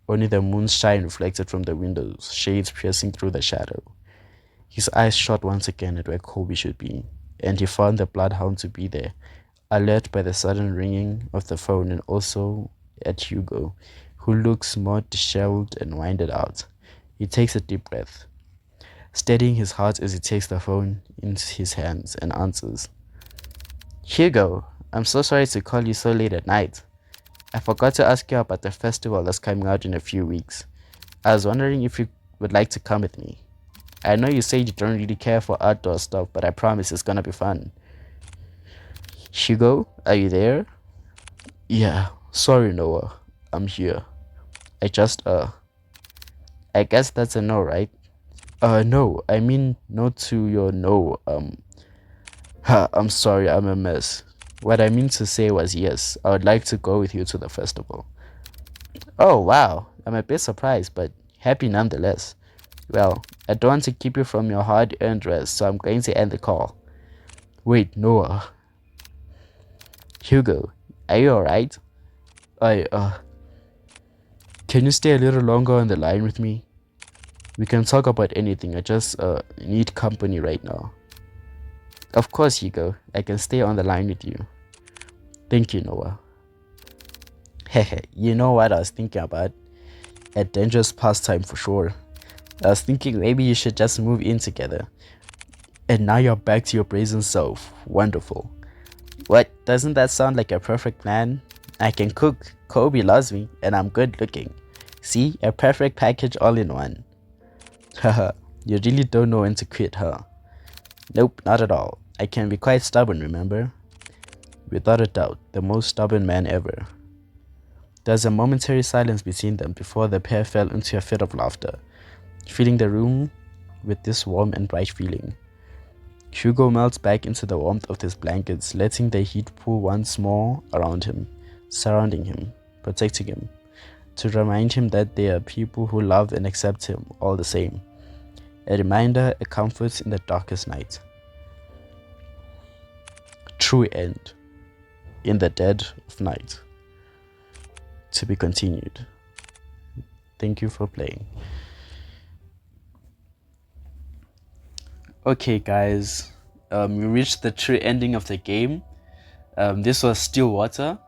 A: Only the moon's shine reflected from the windows, shades piercing through the shadow. His eyes shot once again at where Kobe should be, and he found the bloodhound to be there, alert by the sudden ringing of the phone, and also at Hugo, who looks more disheveled and winded out. He takes a deep breath, steadying his heart as he takes the phone into his hands and answers. Hugo, I'm so sorry to call you so late at night. I forgot to ask you about the festival that's coming out in a few weeks. I was wondering if you would like to come with me. I know you say you don't really care for outdoor stuff, but I promise it's gonna be fun. Hugo, are you there? Yeah, sorry Noah, I'm here. I guess that's a no, right? No, I mean no to your no, I'm sorry, I'm a mess. What I mean to say was yes, I would like to go with you to the festival. Oh wow, I'm a bit surprised, but happy nonetheless. Well, I don't want to keep you from your hard-earned rest, so I'm going to end the call. Wait, Noah. Hugo, are you alright? Can you stay a little longer on the line with me? We can talk about anything, I just, need company right now. Of course, Hugo, I can stay on the line with you. Thank you, Noah. Hehe, you know what I was thinking about? A dangerous pastime for sure. I was thinking maybe you should just move in together. And now you're back to your brazen self. Wonderful. What, doesn't that sound like a perfect plan? I can cook, Kobe loves me, and I'm good looking. See, a perfect package all in one. Haha, you really don't know when to quit, huh? Nope, not at all. I can be quite stubborn, remember? Without a doubt, the most stubborn man ever. There's a momentary silence between them before the pair fell into a fit of laughter, filling the room with this warm and bright feeling. Hugo melts back into the warmth of his blankets, letting the heat pool once more around him, surrounding him, protecting him, to remind him that there are people who love and accept him all the same. A reminder, a comfort in the darkest night. True end. In the dead of night. To be continued. Thank you for playing. Okay guys, we reached the true ending of the game. This was Stillwater.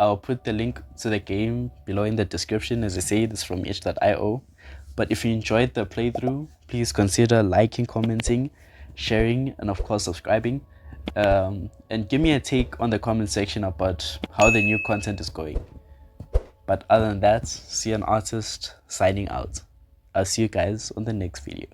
A: I'll put the link to the game below in the description. As I say, this is from itch.io. But if you enjoyed the playthrough, please consider liking, commenting, sharing, and of course subscribing. And give me a take on the comment section about how the new content is going. But other than that, see an artist signing out. I'll see you guys on the next video.